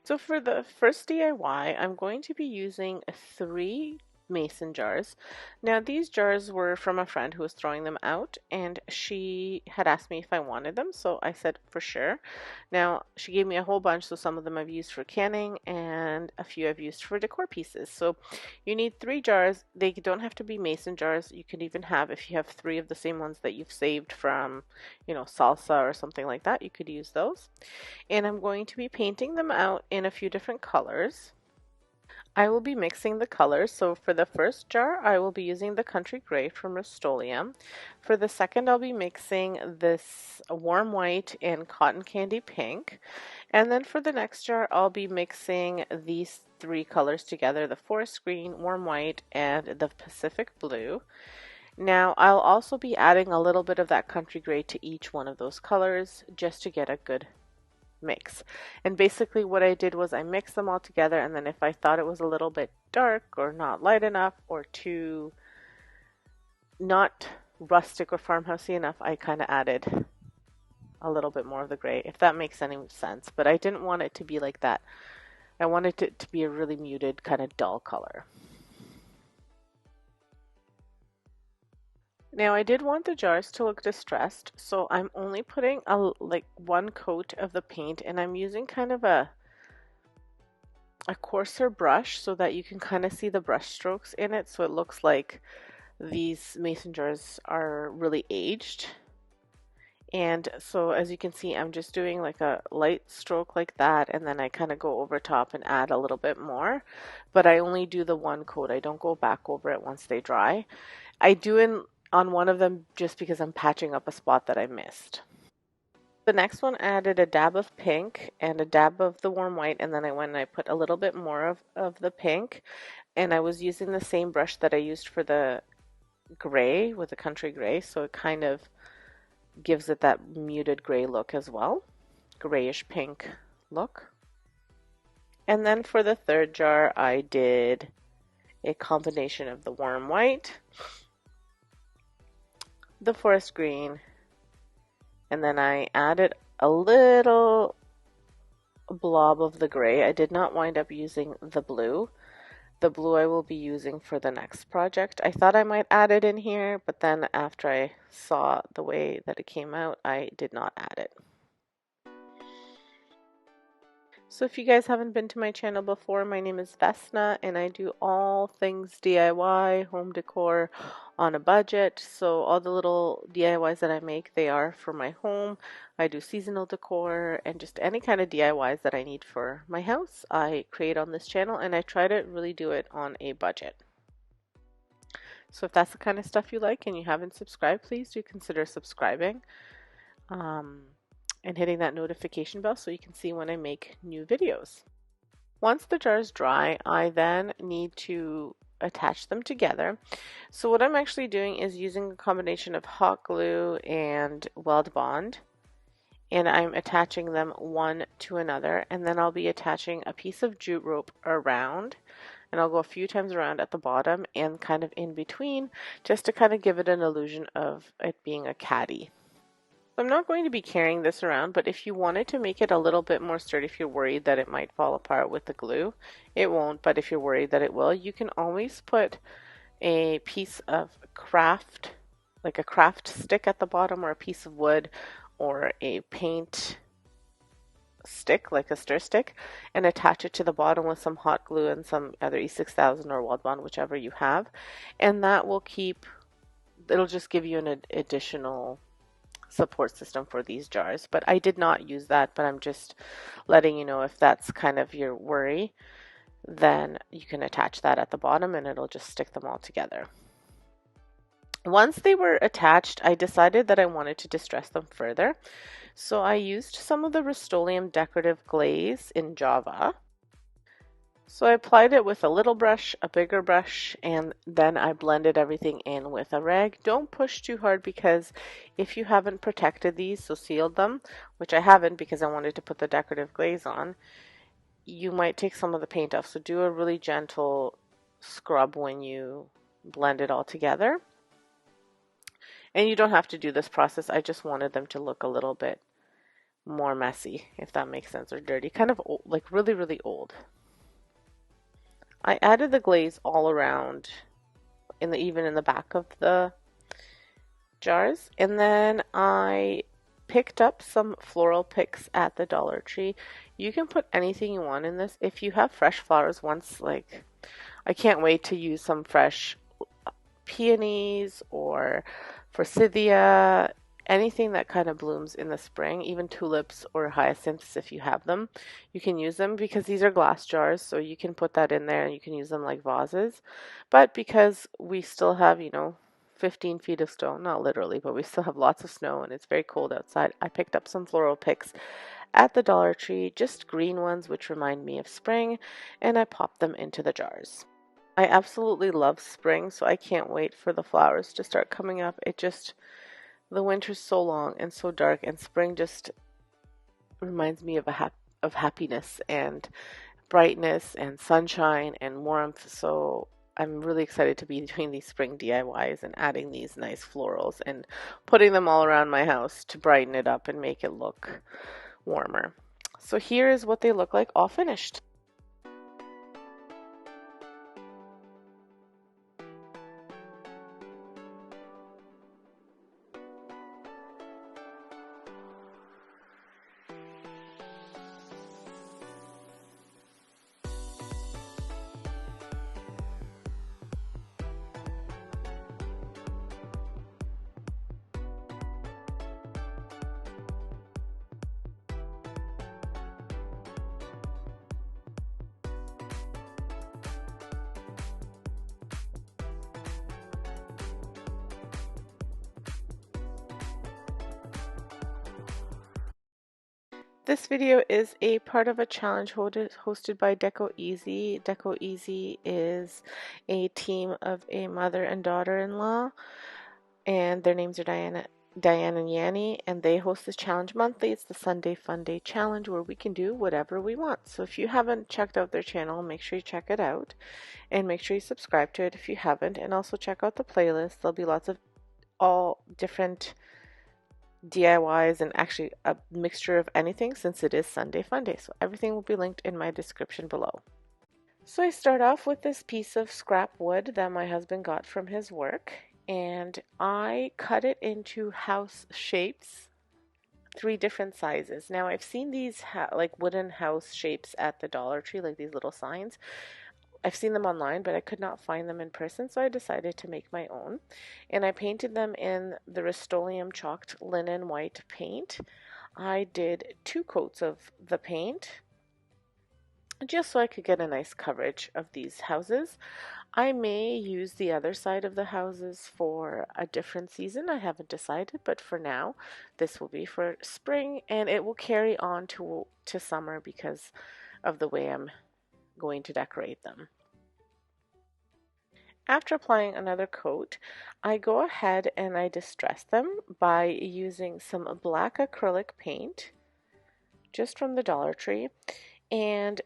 So for the first DIY, I'm going to be using 3 mason jars. Now these jars were from a friend who was throwing them out, and she had asked me if I wanted them, so I said for sure. Now she gave me a whole bunch, so some of them I've used for canning and a few I've used for decor pieces. So you need 3 jars. They don't have to be mason jars. You can even have, if you have 3 of the same ones that you've saved from, salsa or something like that, you could use those. And I'm going to be painting them out in a few different colors. I will be mixing the colors. So for the first jar, I will be using the Country Gray from Rust-Oleum. For the second, I'll be mixing this warm white and cotton candy pink. And then for the next jar, I'll be mixing these 3 colors together, the forest green, warm white, and the Pacific blue. Now I'll also be adding a little bit of that Country Gray to each one of those colors just to get a good mix. And basically what I did was I mixed them all together, and then if I thought it was a little bit dark or not light enough or too not rustic or farmhousey enough, I kind of added a little bit more of the gray, if that makes any sense. But I didn't want it to be like that. I wanted it to be a really muted kind of dull color. Now I did want the jars to look distressed, so I'm only putting like 1 coat of the paint, and I'm using kind of a coarser brush so that you can kind of see the brush strokes in it, so it looks like these mason jars are really aged. And so as you can see, I'm just doing like a light stroke like that, and then I kind of go over top and add a little bit more, but I only do the 1 coat. I don't go back over it once they dry. I do on one of them just because I'm patching up a spot that I missed. The next one added a dab of pink and a dab of the warm white, and then I went and I put a little bit more of the pink, and I was using the same brush that I used for the gray with the Country Gray, so it kind of gives it that muted gray look as well, grayish pink look. And then for the third jar, I did a combination of the warm white, the forest green, and then I added a little blob of the gray. I did not wind up using the blue. The blue I will be using for the next project. I thought I might add it in here, but then after I saw the way that it came out, I did not add it. So if you guys haven't been to my channel before, my name is Vesna, and I do all things DIY, home decor on a budget. So all the little DIYs that I make, they are for my home. I do seasonal decor and just any kind of DIYs that I need for my house, I create on this channel, and I try to really do it on a budget. So if that's the kind of stuff you like and you haven't subscribed, please do consider subscribing. And hitting that notification bell so you can see when I make new videos. Once the jars dry, I then need to attach them together. So what I'm actually doing is using a combination of hot glue and weld bond, and I'm attaching them one to another, and then I'll be attaching a piece of jute rope around, and I'll go a few times around at the bottom and kind of in between, just to kind of give it an illusion of it being a caddy. I'm not going to be carrying this around, but if you wanted to make it a little bit more sturdy, if you're worried that it might fall apart with the glue, it won't, but if you're worried that it will, you can always put a piece of craft, like a craft stick at the bottom, or a piece of wood, or a paint stick, like a stir stick, and attach it to the bottom with some hot glue and some either E6000 or Weld Bond, whichever you have, and that will it'll just give you an additional support system for these jars. But I did not use that, but I'm just letting you know if that's kind of your worry, then you can attach that at the bottom and it'll just stick them all together. Once they were attached, I decided that I wanted to distress them further. So I used some of the Rust-Oleum decorative glaze in Java. So I applied it with a little brush, a bigger brush, and then I blended everything in with a rag. Don't push too hard, because if you haven't protected these, so sealed them, which I haven't because I wanted to put the decorative glaze on, you might take some of the paint off. So do a really gentle scrub when you blend it all together. And you don't have to do this process. I just wanted them to look a little bit more messy, if that makes sense, or dirty, kind of old, like really, really old. I added the glaze all around, even in the back of the jars, and then I picked up some floral picks at the Dollar Tree. You can put anything you want in this. If you have fresh flowers, I can't wait to use some fresh peonies or forsythia, anything that kind of blooms in the spring, even tulips or hyacinths if you have them. You can use them because these are glass jars, so you can put that in there and you can use them like vases. But because we still have, 15 feet of snow, not literally, but we still have lots of snow and it's very cold outside, I picked up some floral picks at the Dollar Tree, just green ones which remind me of spring, and I popped them into the jars. I absolutely love spring, so I can't wait for the flowers to start coming up. The winter's so long and so dark, and spring just reminds me of happiness and brightness and sunshine and warmth. So I'm really excited to be doing these spring DIYs and adding these nice florals and putting them all around my house to brighten it up and make it look warmer. So here is what they look like all finished. This video is a part of a challenge hosted by Deco Easy. Deco Easy is a team of a mother and daughter-in-law, and their names are Diane and Yanni, and they host this challenge monthly. It's the Sunday Funday challenge where we can do whatever we want. So if you haven't checked out their channel, make sure you check it out, and make sure you subscribe to it if you haven't, and also check out the playlist. There'll be lots of all different DIYs and actually a mixture of anything since it is Sunday Funday. So everything will be linked in my description below. So I start off with this piece of scrap wood that my husband got from his work, and I cut it into house shapes, 3 different sizes. Now I've seen these like wooden house shapes at the Dollar Tree, like these little signs. I've seen them online, but I could not find them in person, so I decided to make my own. And I painted them in the Rust-Oleum chalked linen white paint. I did 2 coats of the paint, just so I could get a nice coverage of these houses. I may use the other side of the houses for a different season. I haven't decided, but for now, this will be for spring, and it will carry on to summer because of the way I'm going to decorate them. After applying another coat, I go ahead and I distress them by using some black acrylic paint just from the Dollar Tree, and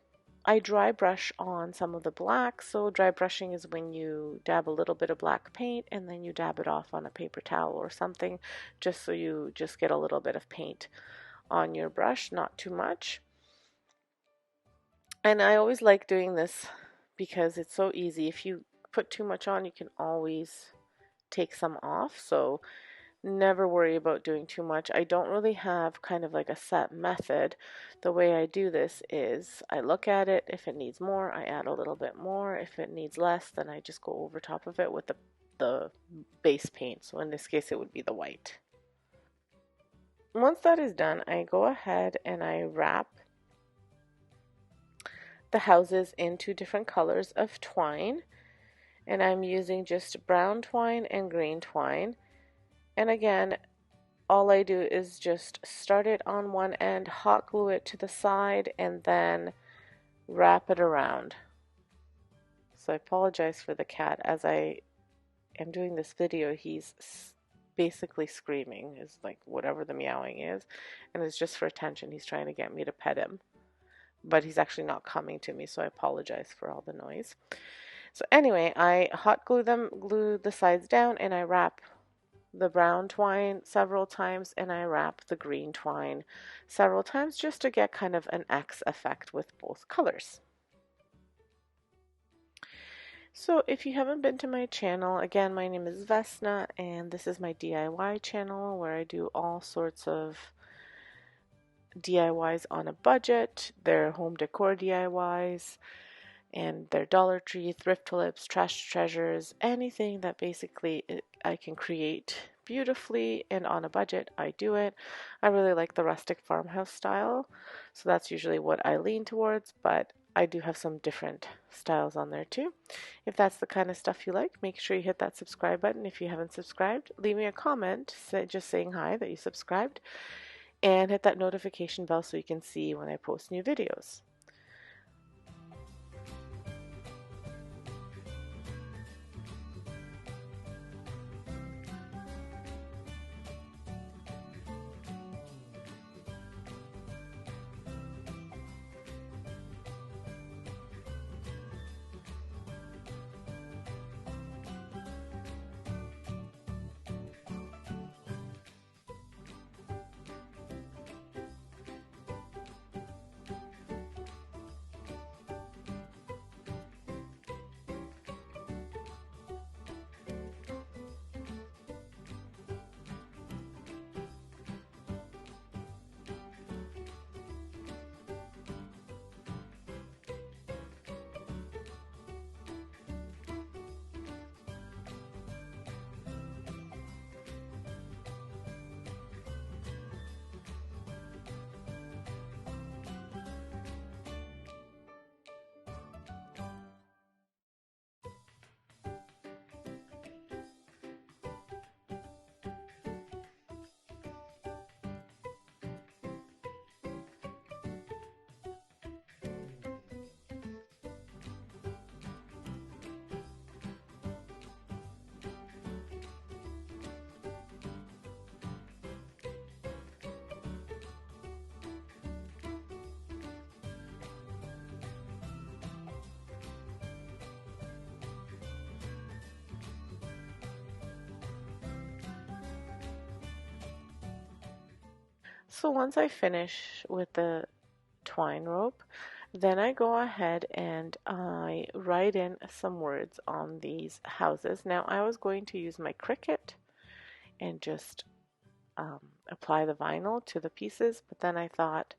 I dry brush on some of the black. So dry brushing is when you dab a little bit of black paint and then you dab it off on a paper towel or something, just so you just get a little bit of paint on your brush, not too much. And I always like doing this because it's so easy. If you put too much on, you can always take some off. So never worry about doing too much. I don't really have kind of like a set method. The way I do this is I look at it. If it needs more, I add a little bit more. If it needs less, then I just go over top of it with the base paint. So in this case, it would be the white. Once that is done, I go ahead and I wrap the houses into different colors of twine, and I'm using just brown twine and green twine. And again, all I do is just start it on one end, hot glue it to the side, and then wrap it around. So I apologize for the cat. As I am doing this video, he's basically screaming, is like whatever the meowing is, and it's just for attention. He's trying to get me to pet him, but he's actually not coming to me, so I apologize for all the noise. So anyway, I hot glue the sides down, and I wrap the brown twine several times and I wrap the green twine several times just to get kind of an X effect with both colors. So if you haven't been to my channel, again, my name is Vesna and this is my DIY channel where I do all sorts of DIYs on a budget. They're home decor DIYs, and they're Dollar Tree, thrift tulips, trash treasures, anything that basically I can create beautifully and on a budget, I do it. I really like the rustic farmhouse style, so that's usually what I lean towards, but I do have some different styles on there too. If that's the kind of stuff you like, make sure you hit that subscribe button. If you haven't subscribed, leave me a comment just saying hi that you subscribed, and hit that notification bell so you can see when I post new videos. So once I finish with the twine rope, then I go ahead and I write in some words on these houses. Now I was going to use my Cricut and just apply the vinyl to the pieces, but then I thought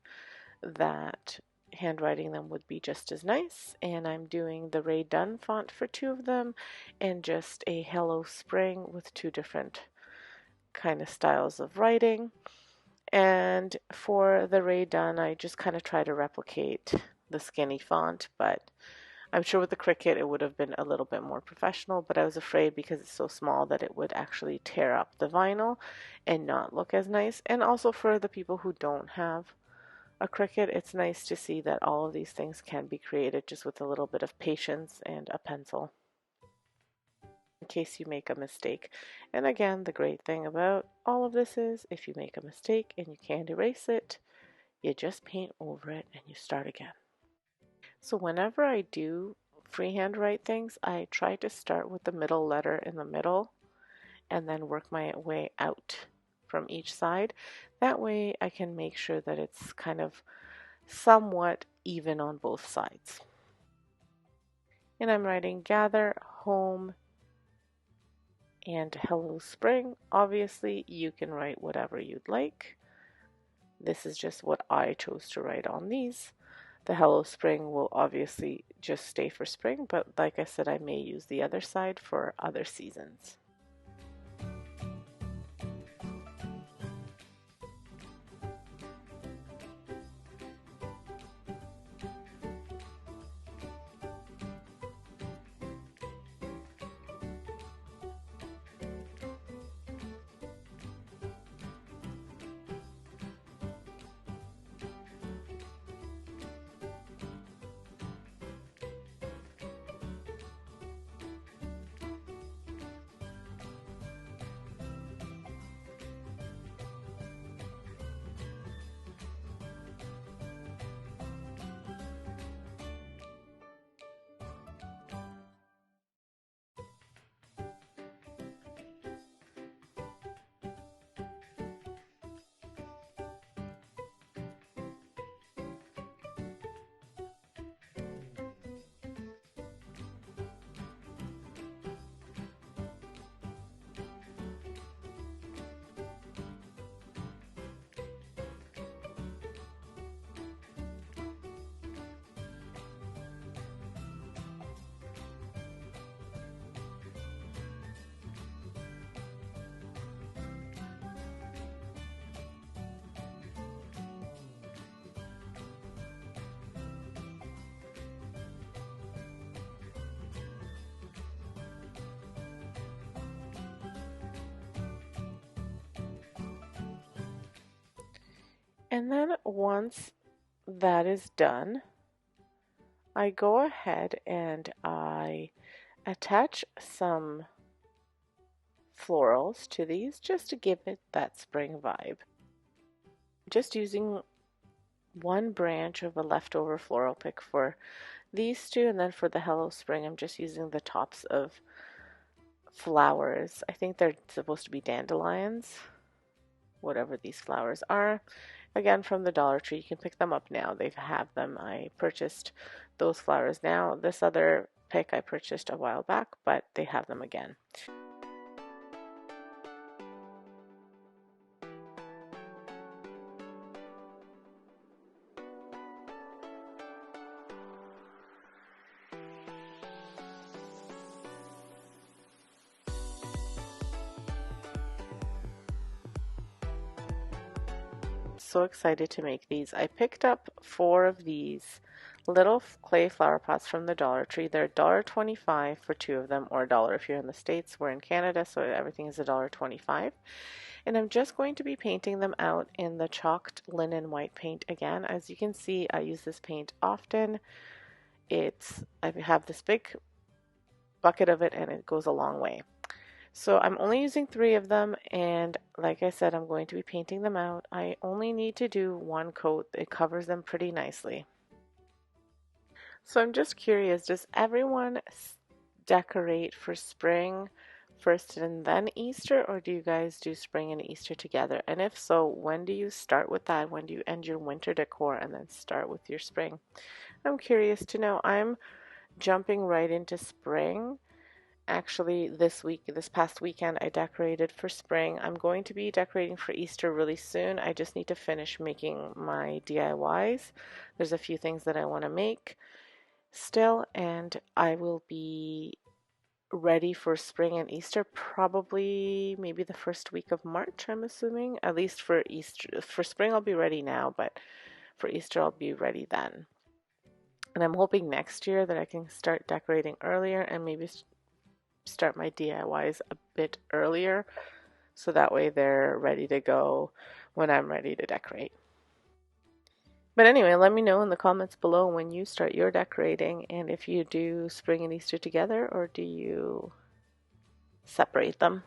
that handwriting them would be just as nice, and I'm doing the Ray Dunn font for two of them and just a Hello Spring with two different kind of styles of writing. And for the Ray Dunn, I just kind of try to replicate the skinny font, but I'm sure with the Cricut it would have been a little bit more professional, but I was afraid because it's so small that it would actually tear up the vinyl and not look as nice. And also for the people who don't have a Cricut, it's nice to see that all of these things can be created just with a little bit of patience and a pencil, in case you make a mistake. And again, the great thing about all of this is if you make a mistake and you can't erase it, you just paint over it and you start again. So whenever I do freehand write things, I try to start with the middle letter in the middle and then work my way out from each side. That way I can make sure that it's kind of somewhat even on both sides. And I'm writing gather, home, and hello spring. Obviously you can write whatever you'd like. This is just what I chose to write on these. The hello spring will obviously just stay for spring, but like I said, I may use the other side for other seasons. And then once that is done, I go ahead and I attach some florals to these just to give it that spring vibe. Just using one branch of a leftover floral pick for these two, and then for the Hello Spring I'm just using the tops of flowers. I think they're supposed to be dandelions, whatever these flowers are. Again, from the Dollar Tree. You can pick them up now. They have them. I purchased those flowers now. This other pick I purchased a while back, but they have them again. So excited to make these. I picked up 4 of these little clay flower pots from the Dollar Tree. They're $1.25 for 2 of them, or $1 if you're in the States. We're in Canada, so everything is $1.25. And I'm just going to be painting them out in the chalked linen white paint again. As you can see, I use this paint often. I have this big bucket of it and it goes a long way. So I'm only using 3 of them, and like I said, I'm going to be painting them out. I only need to do 1 coat. It covers them pretty nicely. So I'm just curious, does everyone decorate for spring first and then Easter, or do you guys do spring and Easter together? And if so, when do you start with that? When do you end your winter decor and then start with your spring? I'm curious to know. I'm jumping right into spring. Actually, this past weekend, I decorated for spring. I'm going to be decorating for Easter really soon. I just need to finish making my DIYs. There's a few things that I want to make still, and I will be ready for spring and Easter probably maybe the first week of March, I'm assuming. At least for Easter. For spring, I'll be ready now, but for Easter, I'll be ready then. And I'm hoping next year that I can start decorating earlier and maybe start my DIYs a bit earlier, so that way they're ready to go when I'm ready to decorate. But anyway, let me know in the comments below when you start your decorating, and if you do spring and Easter together, or do you separate them.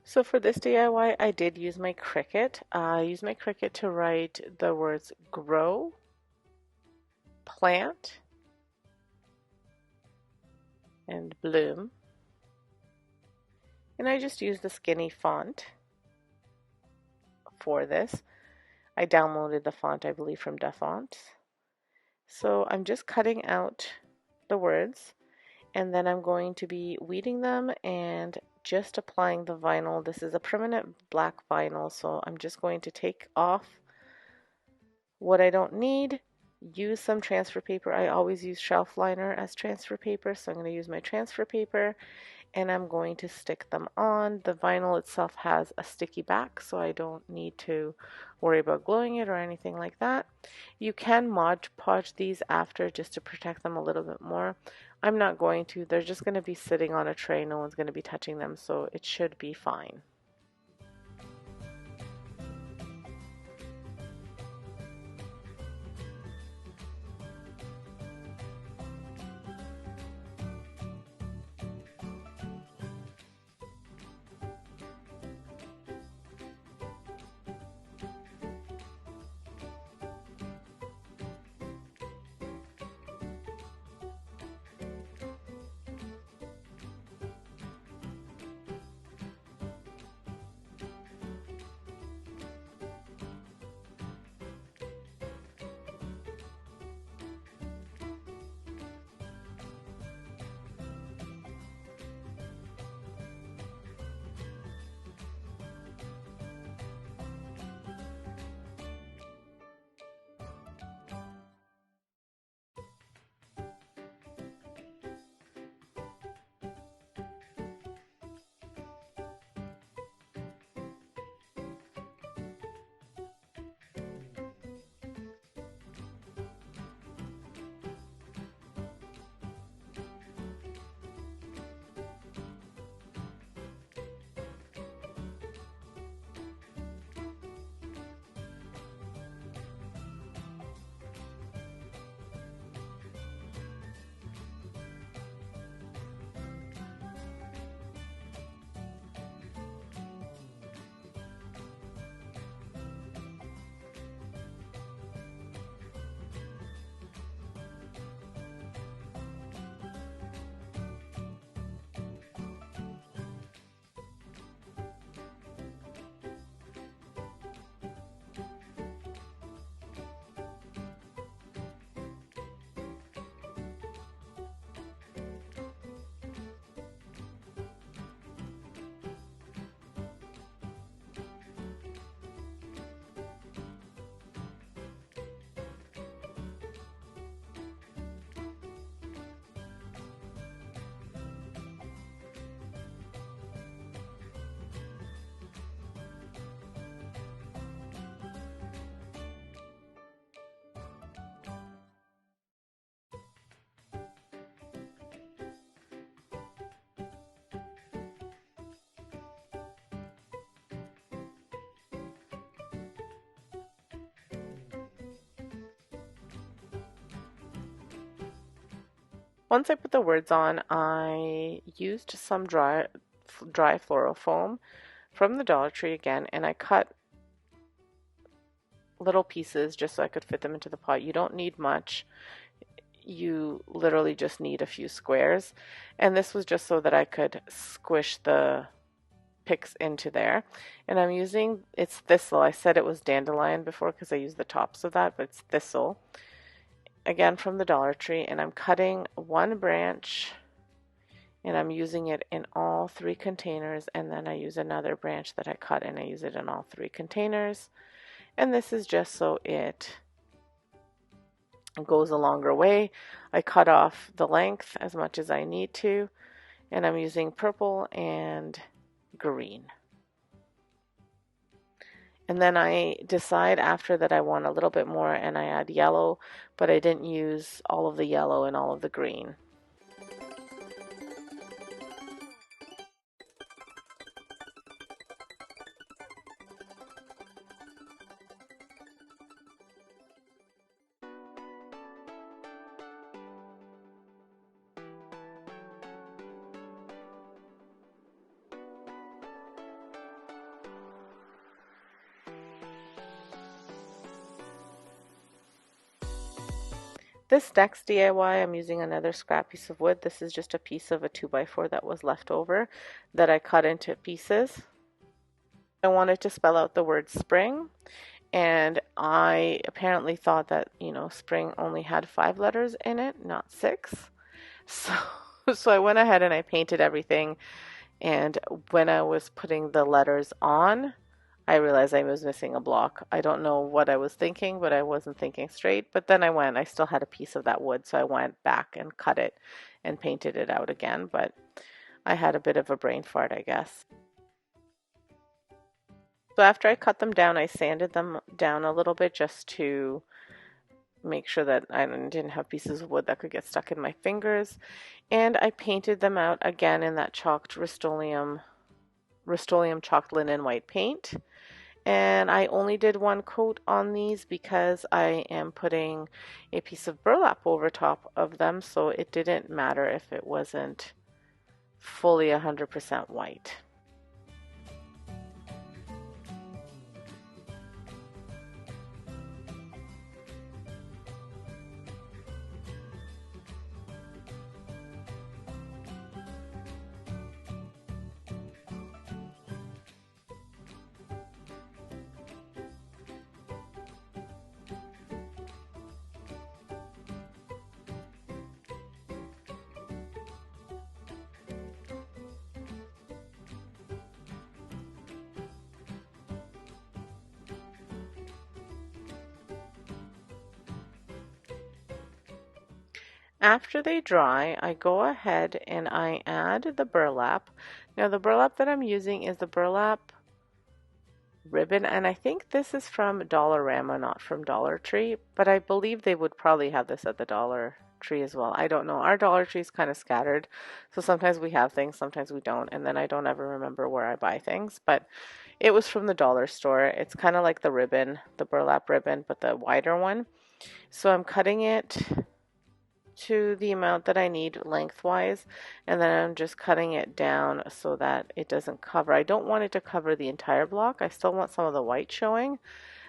So for this DIY, I did use my Cricut. I used my Cricut to write the words grow, plant, and bloom. And I just used the skinny font for this. I downloaded the font, I believe, from DaFont. So I'm just cutting out the words, and then I'm going to be weeding them and just applying the vinyl. This is a permanent black vinyl, so I'm just going to take off what I don't need, use some transfer paper. I always use shelf liner as transfer paper, so I'm going to use my transfer paper and I'm going to stick them on. The vinyl itself has a sticky back, so I don't need to worry about gluing it or anything like that. You can Mod Podge these after just to protect them a little bit more. I'm not going to. They're just going to be sitting on a tray. No one's going to be touching them, so it should be fine. Once I put the words on, I used some dry floral foam from the Dollar Tree again, and I cut little pieces just so I could fit them into the pot. You don't need much. You literally just need a few squares. And this was just so that I could squish the picks into there. And I'm using, it's thistle. I said it was dandelion before because I used the tops of that, but it's thistle. Again from the Dollar Tree. And I'm cutting one branch and I'm using it in all 3 containers, and then I use another branch that I cut and I use it in all 3 containers. And this is just so it goes a longer way. I cut off the length as much as I need to, and I'm using purple and green. And then I decide after that I want a little bit more and I add yellow, but I didn't use all of the yellow and all of the green. This next DIY, I'm using another scrap piece of wood. This is just a piece of a 2x4 that was left over that I cut into pieces. I wanted to spell out the word spring, and I apparently thought that, you know, spring only had 5 letters in it, not 6. So I went ahead and I painted everything, and when I was putting the letters on, I realized I was missing a block. I don't know what I was thinking, but I wasn't thinking straight. But then I still had a piece of that wood, so I went back and cut it and painted it out again. But I had a bit of a brain fart, I guess. So after I cut them down, I sanded them down a little bit just to make sure that I didn't have pieces of wood that could get stuck in my fingers. And I painted them out again in that chalked Rust-Oleum chalked linen white paint. And I only did 1 coat on these because I am putting a piece of burlap over top of them, so it didn't matter if it wasn't fully 100% white. After they dry, I go ahead and I add the burlap. Now the burlap that I'm using is the burlap ribbon, and I think this is from Dollarama, not from Dollar Tree, but I believe they would probably have this at the Dollar Tree as well. I don't know. Our Dollar Tree is kind of scattered, so sometimes we have things, sometimes we don't, and then I don't ever remember where I buy things, but it was from the dollar store. It's kind of like the ribbon, the burlap ribbon, but the wider one. So I'm cutting it to the amount that I need lengthwise, and then I'm just cutting it down so that it doesn't cover. I don't want it to cover the entire block. I still want some of the white showing,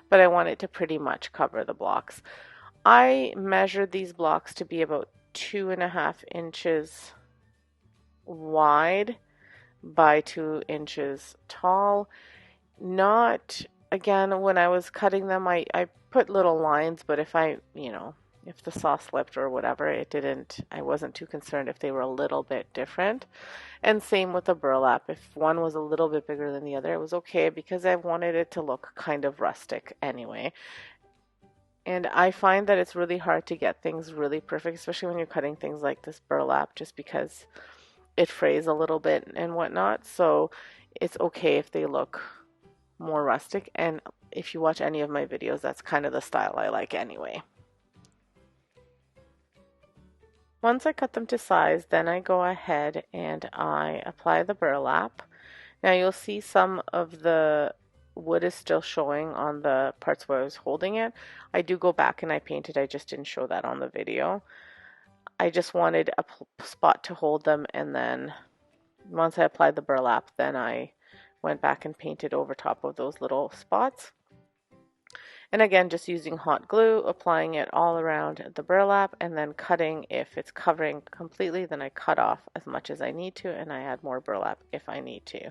but I want it to pretty much cover the blocks. I measured these blocks to be about 2.5 inches wide by 2 inches tall. Not, again, when I was cutting them, I put little lines, but if if the saw slipped or whatever, I wasn't too concerned if they were a little bit different. And same with the burlap. If one was a little bit bigger than the other, it was okay because I wanted it to look kind of rustic anyway. And I find that it's really hard to get things really perfect, especially when you're cutting things like this burlap, just because it frays a little bit and whatnot. So it's okay if they look more rustic. And if you watch any of my videos, that's kind of the style I like anyway. Once I cut them to size, then I go ahead and I apply the burlap. Now you'll see some of the wood is still showing on the parts where I was holding it. I do go back and I paint it, I just didn't show that on the video. I just wanted a spot to hold them, and then once I applied the burlap, then I went back and painted over top of those little spots. And again, just using hot glue, applying it all around the burlap, and then cutting. If it's covering completely, then I cut off as much as I need to, and I add more burlap if I need to.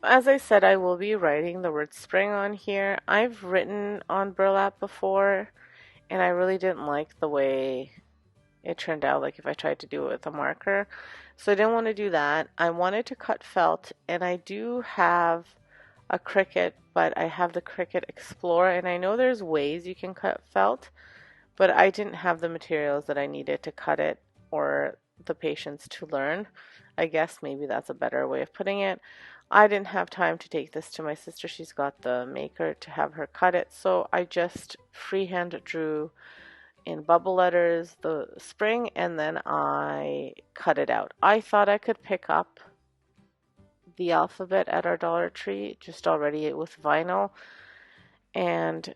As I said, I will be writing the word spring on here. I've written on burlap before, and I really didn't like the way it turned out, like if I tried to do it with a marker. So I didn't want to do that. I wanted to cut felt, and I do have a Cricut, but I have the Cricut Explorer, and I know there's ways you can cut felt, but I didn't have the materials that I needed to cut it or the patience to learn. I guess maybe that's a better way of putting it. I didn't have time to take this to my sister. She's got the maker to have her cut it, so I just freehand drew in bubble letters the spring, and then I cut it out. I thought I could pick up the alphabet at our Dollar Tree just already with vinyl, and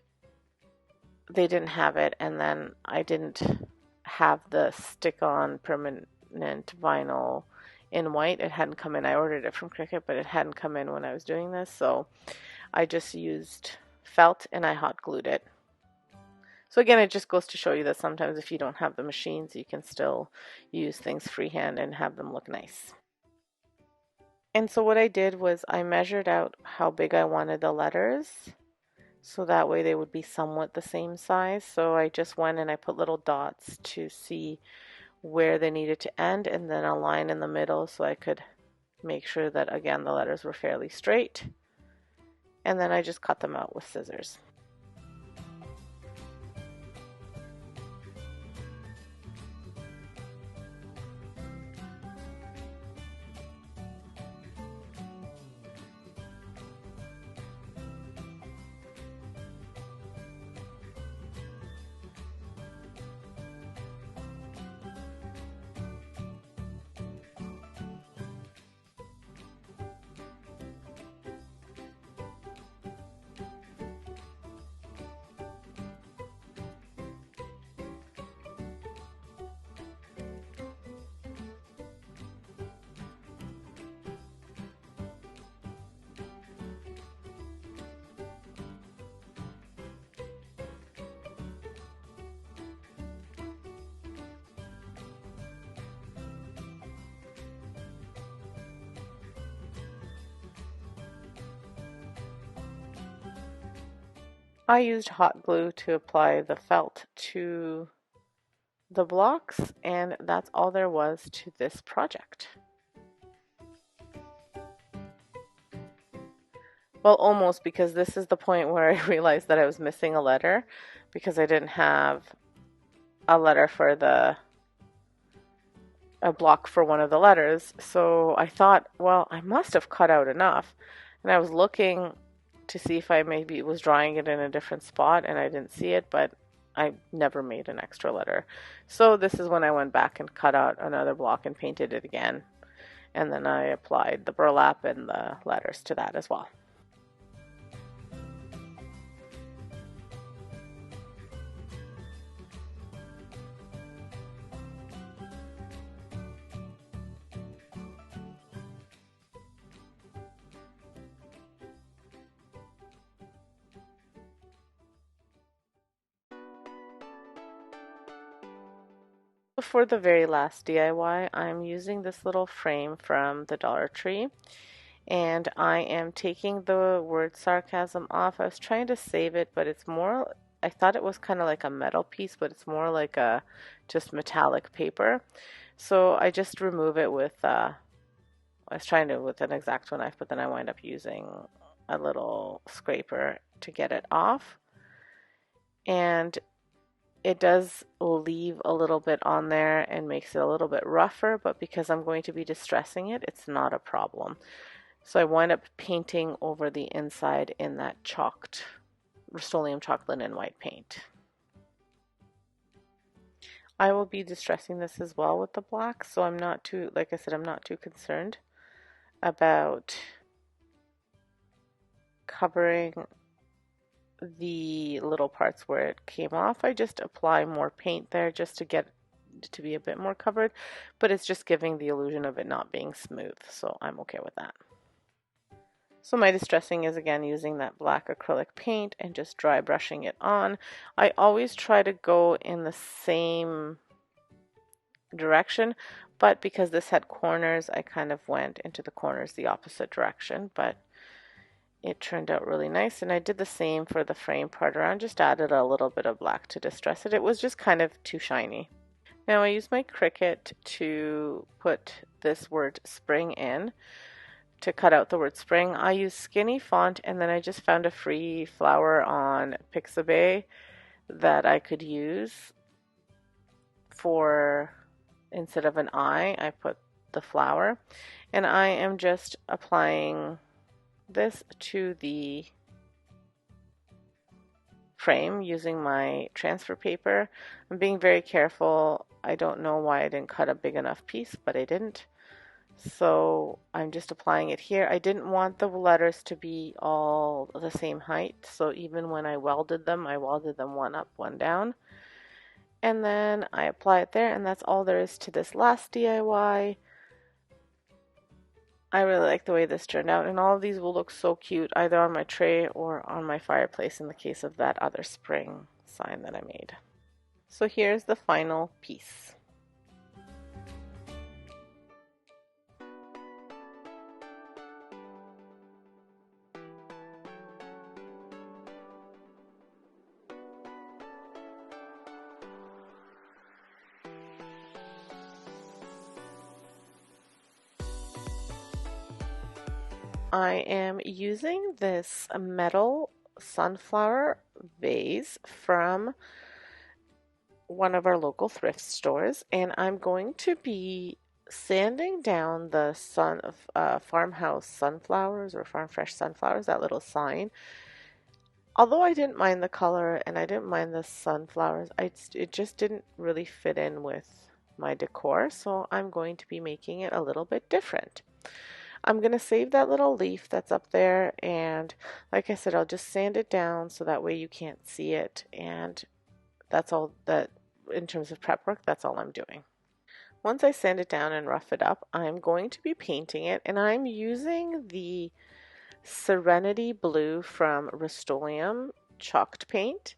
they didn't have it, and then I didn't have the stick-on permanent vinyl in white. It hadn't come in. I ordered it from Cricut, but it hadn't come in when I was doing this, so I just used felt and I hot glued it. So again, it just goes to show you that sometimes if you don't have the machines, you can still use things freehand and have them look nice. And so what I did was I measured out how big I wanted the letters, so that way they would be somewhat the same size. So I just went and I put little dots to see where they needed to end, and then a line in the middle so I could make sure that, again, the letters were fairly straight. And then I just cut them out with scissors. I used hot glue to apply the felt to the blocks, and that's all there was to this project. Well, almost, because this is the point where I realized that I was missing a letter because I didn't have a letter for a block for one of the letters. So I thought, well, I must have cut out enough. And I was looking to see if I maybe was drawing it in a different spot, and I didn't see it, but I never made an extra letter. So this is when I went back and cut out another block and painted it again. And then I applied the burlap and the letters to that as well. For the very last DIY, I'm using this little frame from the Dollar Tree, and I am taking the word sarcasm off. I was trying to save it, but it's more, I thought it was kind of like a metal piece, but it's more like a just metallic paper. So I just remove it with, I was trying to with an X-Acto knife, but then I wind up using a little scraper to get it off. And it does leave a little bit on there and makes it a little bit rougher, but because I'm going to be distressing it, it's not a problem. So I wind up painting over the inside in that chalked Rust-Oleum chalk linen white paint. I will be distressing this as well with the black, so I'm not too, like I said, I'm not too concerned about covering the little parts where it came off, I just apply more paint there just to get it to be a bit more covered, but it's just giving the illusion of it not being smooth, so I'm okay with that. So my distressing is again using that black acrylic paint and just dry brushing it on. I always try to go in the same direction, but because this had corners, I kind of went into the corners the opposite direction, but it turned out really nice. And I did the same for the frame part around, just added a little bit of black to distress it. It was just kind of too shiny. Now I use my Cricut to put this word spring in, to cut out the word spring. I use skinny font, and then I just found a free flower on Pixabay that I could use for, instead of an eye, I put the flower. And I am just applying this to the frame using my transfer paper. I'm being very careful. I don't know why I didn't cut a big enough piece, but I didn't. So I'm just applying it here. I didn't want the letters to be all the same height, so even when I welded them one up, one down. And then I apply it there, and that's all there is to this last DIY. I really like the way this turned out, and all of these will look so cute either on my tray or on my fireplace in the case of that other spring sign that I made. So here's the final piece. I am using this metal sunflower vase from one of our local thrift stores, and I'm going to be sanding down the farmhouse sunflowers or farm fresh sunflowers, that little sign. Although I didn't mind the color and I didn't mind the sunflowers, it just didn't really fit in with my decor, so I'm going to be making it a little bit different. I'm going to save that little leaf that's up there, and like I said, I'll just sand it down so that way you can't see it, and that's all that, in terms of prep work, that's all I'm doing. Once I sand it down and rough it up, I'm going to be painting it, and I'm using the Serenity Blue from Rust-Oleum chalked paint.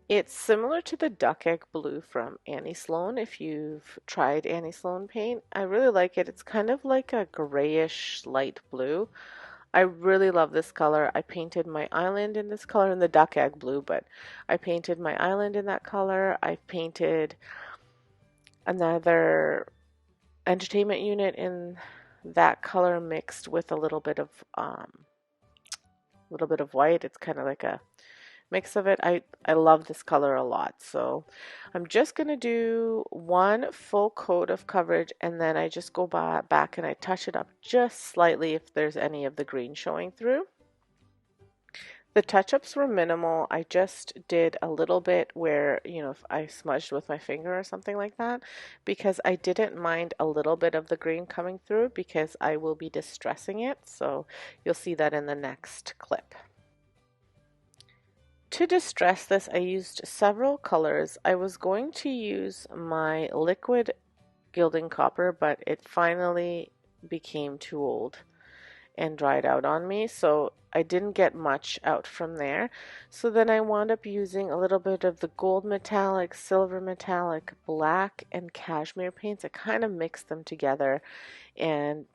It's similar to the Duck Egg Blue from Annie Sloan, if you've tried Annie Sloan paint. I really like it. It's kind of like a grayish light blue. I really love this color. I painted my island in this color, in the Duck Egg Blue, but I painted my island in that color. I painted another entertainment unit in that color mixed with a little bit of white. It's kind of like a mix of it. I love this color a lot, so I'm just going to do one full coat of coverage, and then I just go back and I touch it up just slightly if there's any of the green showing through. The touch-ups were minimal. I just did a little bit where, if I smudged with my finger or something like that, because I didn't mind a little bit of the green coming through because I will be distressing it, so you'll see that in the next clip. To distress this, I used several colors. I was going to use my liquid gilding copper, but it finally became too old and dried out on me, so I didn't get much out from there. So then I wound up using a little bit of the gold metallic, silver metallic, black, and cashmere paints. I kind of mixed them together and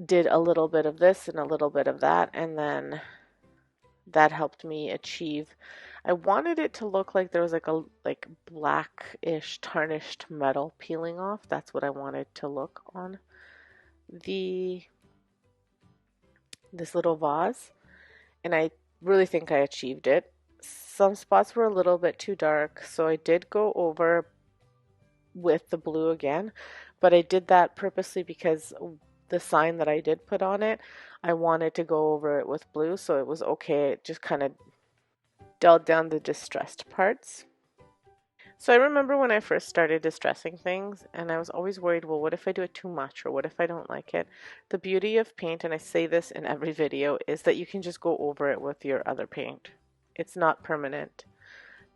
did a little bit of this and a little bit of that, and then that helped me achieve. I wanted it to look like there was like blackish tarnished metal peeling off. That's what I wanted to look on this little vase, and I really think I achieved it. Some spots were a little bit too dark, so I did go over with the blue again, but I did that purposely because the sign that I did put on it, I wanted to go over it with blue, so it was okay. It just kind of dulled down the distressed parts. So I remember when I first started distressing things, and I was always worried, well, what if I do it too much, or what if I don't like it? The beauty of paint, and I say this in every video, is that you can just go over it with your other paint. It's not permanent.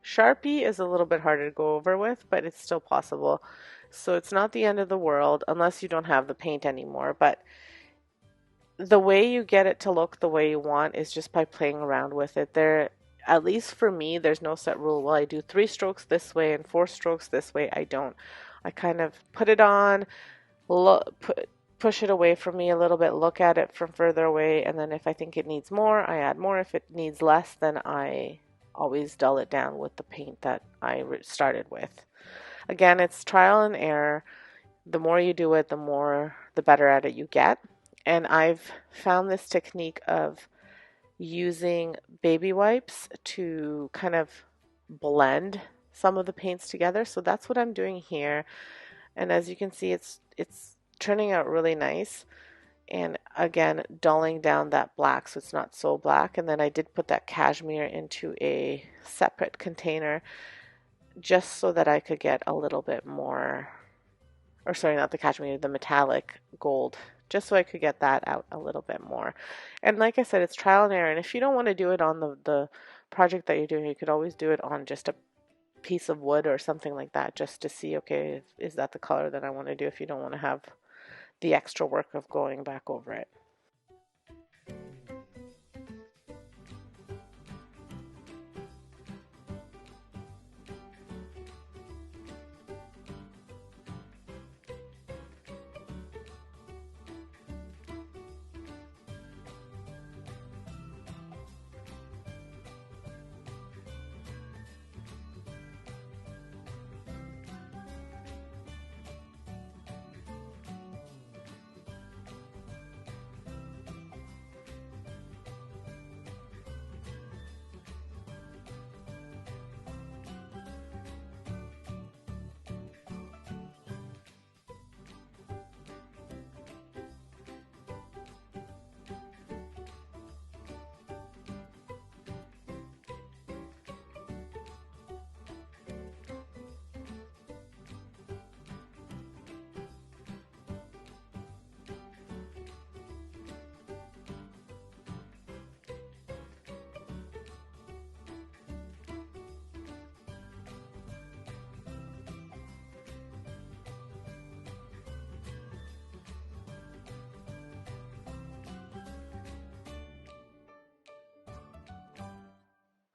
Sharpie is a little bit harder to go over with, but it's still possible. So it's not the end of the world unless you don't have the paint anymore. But the way you get it to look the way you want is just by playing around with it. At least for me, there's no set rule. Well, I do 3 strokes this way and 4 strokes this way. I don't. I kind of put it on, push it away from me a little bit, look at it from further away, and then if I think it needs more, I add more. If it needs less, then I always dull it down with the paint that I started with. Again, it's trial and error. The more you do it, the better at it you get. And I've found this technique of using baby wipes to kind of blend some of the paints together. So that's what I'm doing here. And as you can see, it's turning out really nice. And again, dulling down that black so it's not so black. And then I did put that cashmere into a separate container just so that I could get a little bit more, or sorry, not the cashmere, the metallic gold, just so I could get that out a little bit more. And like I said, it's trial and error. And if you don't want to do it on the project that you're doing, you could always do it on just a piece of wood or something like that, just to see, okay, is that the color that I want to do, if you don't want to have the extra work of going back over it.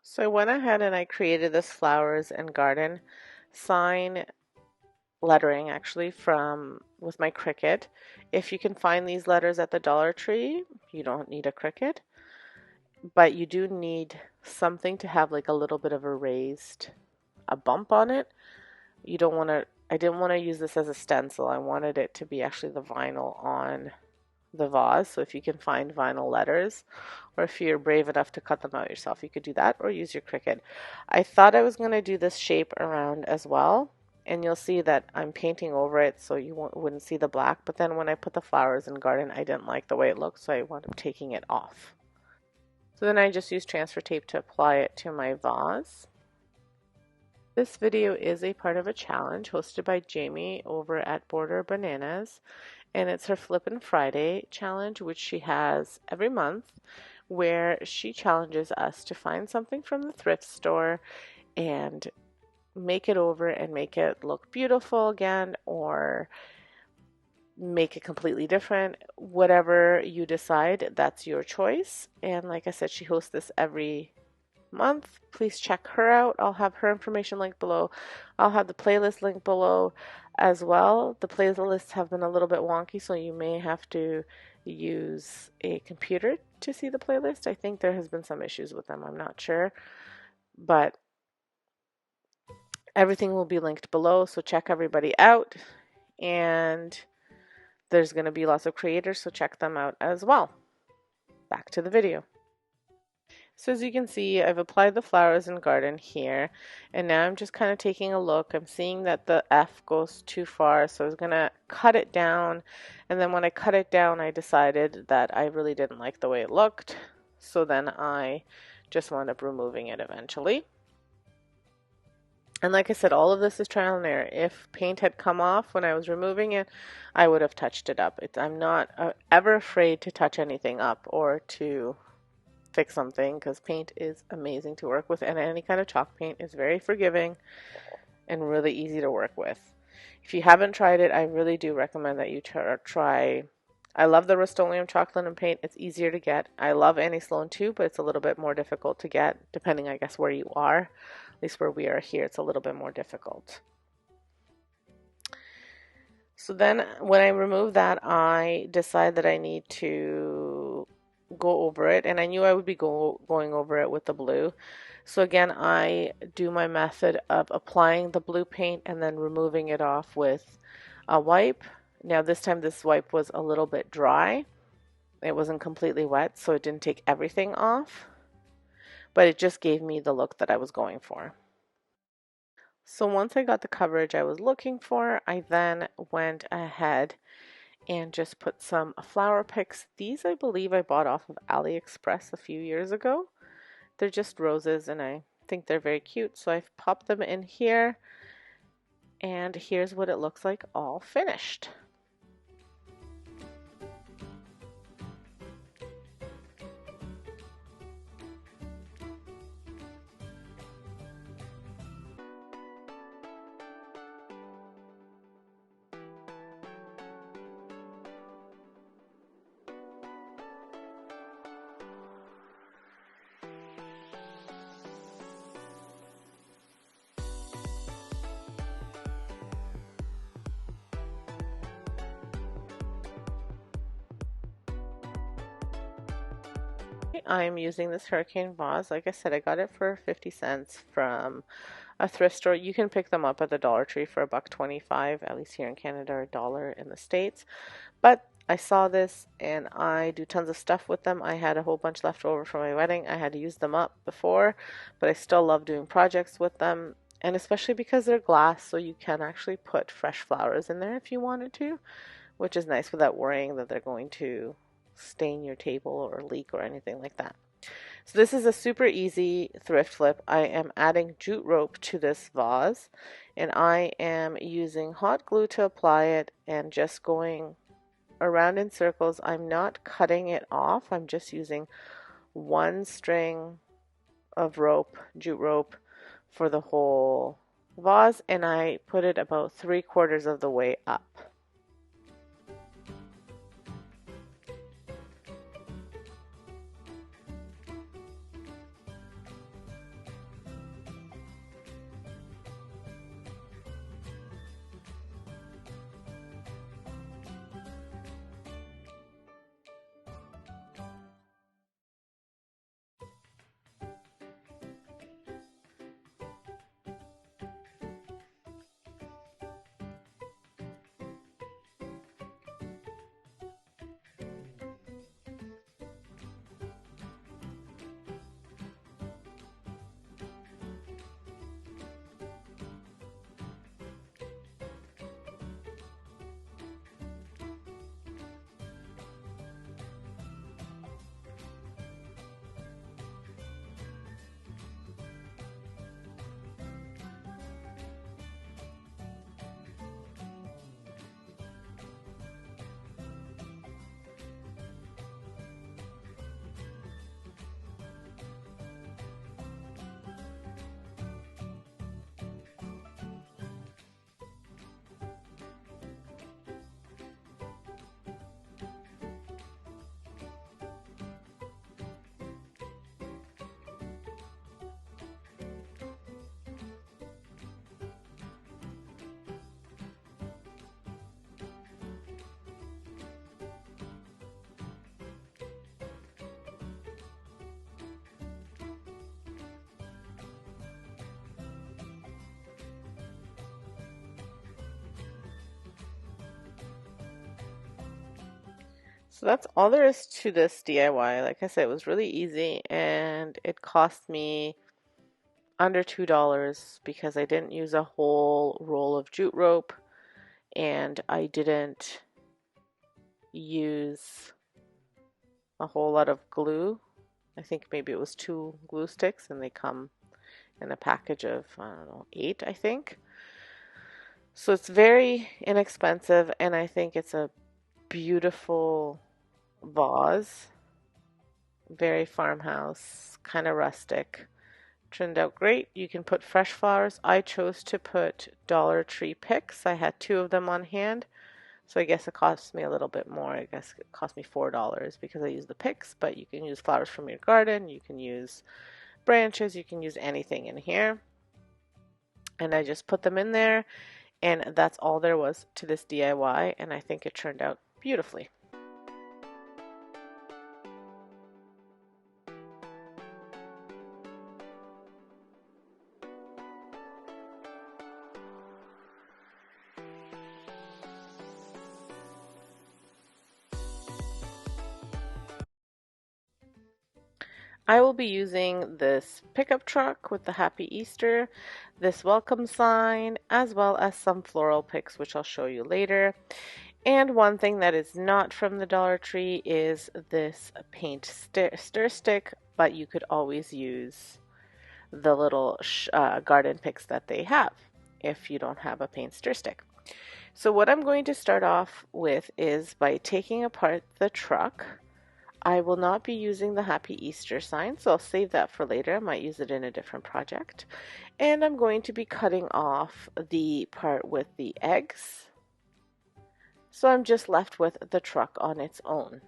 So I went ahead and I created this flowers and garden sign lettering actually from with my Cricut. If you can find these letters at the Dollar Tree, you don't need a Cricut, but you do need something to have like a little bit of a bump on it. You don't want to, I didn't want to use this as a stencil. I wanted it to be actually the vinyl on the vase. So if you can find vinyl letters, or if you're brave enough to cut them out yourself, you could do that or use your Cricut. I thought I was going to do this shape around as well, and you'll see that I'm painting over it so you wouldn't see the black, but then when I put the flowers in garden, I didn't like the way it looked, so I wound up taking it off. So then I just used transfer tape to apply it to my vase. This video is a part of a challenge hosted by Jamie over at Border Bananas, and it's her Flippin' Friday challenge, which she has every month, where she challenges us to find something from the thrift store and make it over and make it look beautiful again, or make it completely different. Whatever you decide, that's your choice. And like I said, she hosts this every month. Please check her out. I'll have her information linked below. I'll have the playlist linked below as well. The playlists have been a little bit wonky, so you may have to use a computer to see the playlist. I think there has been some issues with them. I'm not sure, but everything will be linked below, so check everybody out. And there's going to be lots of creators, so check them out as well. Back to the video. So as you can see, I've applied the flowers in garden here, and now I'm just kind of taking a look. I'm seeing that the F goes too far, so I was going to cut it down, and then when I cut it down, I decided that I really didn't like the way it looked, so then I just wound up removing it eventually. And like I said, all of this is trial and error. If paint had come off when I was removing it, I would have touched it up. I'm not ever afraid to touch anything up or to fix something because paint is amazing to work with, and any kind of chalk paint is very forgiving and really easy to work with. If you haven't tried it, I really do recommend that you try. I love the Rust-Oleum chalk linen paint. It's easier to get. I love Annie Sloan too, but it's a little bit more difficult to get depending, I guess, where you are. At least where we are here, it's a little bit more difficult. So then when I remove that, I decide that I need to go over it, and I knew I would be going over it with the blue. So again, I do my method of applying the blue paint and then removing it off with a wipe. Now this time this wipe was a little bit dry. It wasn't completely wet, so it didn't take everything off, but it just gave me the look that I was going for. So once I got the coverage I was looking for, I then went ahead and just put some flower picks. These I believe I bought off of AliExpress a few years ago. They're just roses and I think they're very cute, so I've popped them in here, and here's what it looks like all finished. I'm using this hurricane vase. Like I said, I got it for 50 cents from a thrift store. You can pick them up at the Dollar Tree for $1.25, at least here in Canada, or $1 in the States. But I saw this and I do tons of stuff with them. I had a whole bunch left over from my wedding. I had to use them up before, but I still love doing projects with them. And especially because they're glass, so you can actually put fresh flowers in there if you wanted to, which is nice without worrying that they're going to stain your table or leak or anything like that. So this is a super easy thrift flip. I am adding jute rope to this vase, and I am using hot glue to apply it and just going around in circles. I'm not cutting it off. I'm just using one string of rope, jute rope, for the whole vase, and I put it about 3/4 of the way up. So that's all there is to this DIY. Like I said, it was really easy and it cost me under $2 because I didn't use a whole roll of jute rope and I didn't use a whole lot of glue. I think maybe it was 2 glue sticks and they come in a package of, I don't know, 8, I think. So it's very inexpensive, and I think it's a beautiful vase. Very farmhouse, kind of rustic. Turned out great. You can put fresh flowers. I chose to put Dollar Tree picks. I had 2 of them on hand. So I guess it cost me a little bit more. I guess it cost me $4 because I used the picks, but you can use flowers from your garden. You can use branches. You can use anything in here. And I just put them in there, and that's all there was to this DIY, and I think it turned out beautifully. I will be using this pickup truck with the Happy Easter, this welcome sign, as well as some floral picks, which I'll show you later. And one thing that is not from the Dollar Tree is this paint stir stick, but you could always use the little garden picks that they have if you don't have a paint stir stick. So what I'm going to start off with is by taking apart the truck. I will not be using the Happy Easter sign, so I'll save that for later. I might use it in a different project. And I'm going to be cutting off the part with the eggs. So I'm just left with the truck on its own.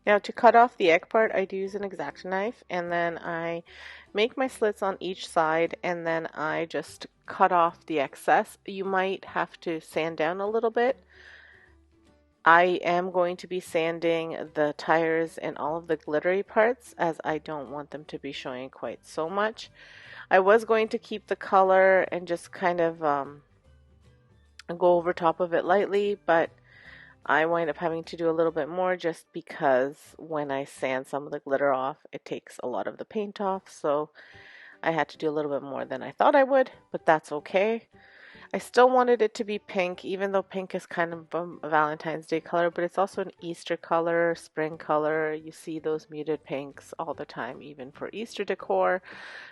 Now to cut off the egg part, I do use an X-Acto knife, and then I make my slits on each side, and then I just cut off the excess. You might have to sand down a little bit. I am going to be sanding the tires and all of the glittery parts, as I don't want them to be showing quite so much. I was going to keep the color and just kind of go over top of it lightly, but I wind up having to do a little bit more just because when I sand some of the glitter off, it takes a lot of the paint off, so I had to do a little bit more than I thought I would, but that's okay. I still wanted it to be pink, even though pink is kind of a Valentine's Day color, but it's also an Easter color, spring color. You see those muted pinks all the time, even for Easter decor.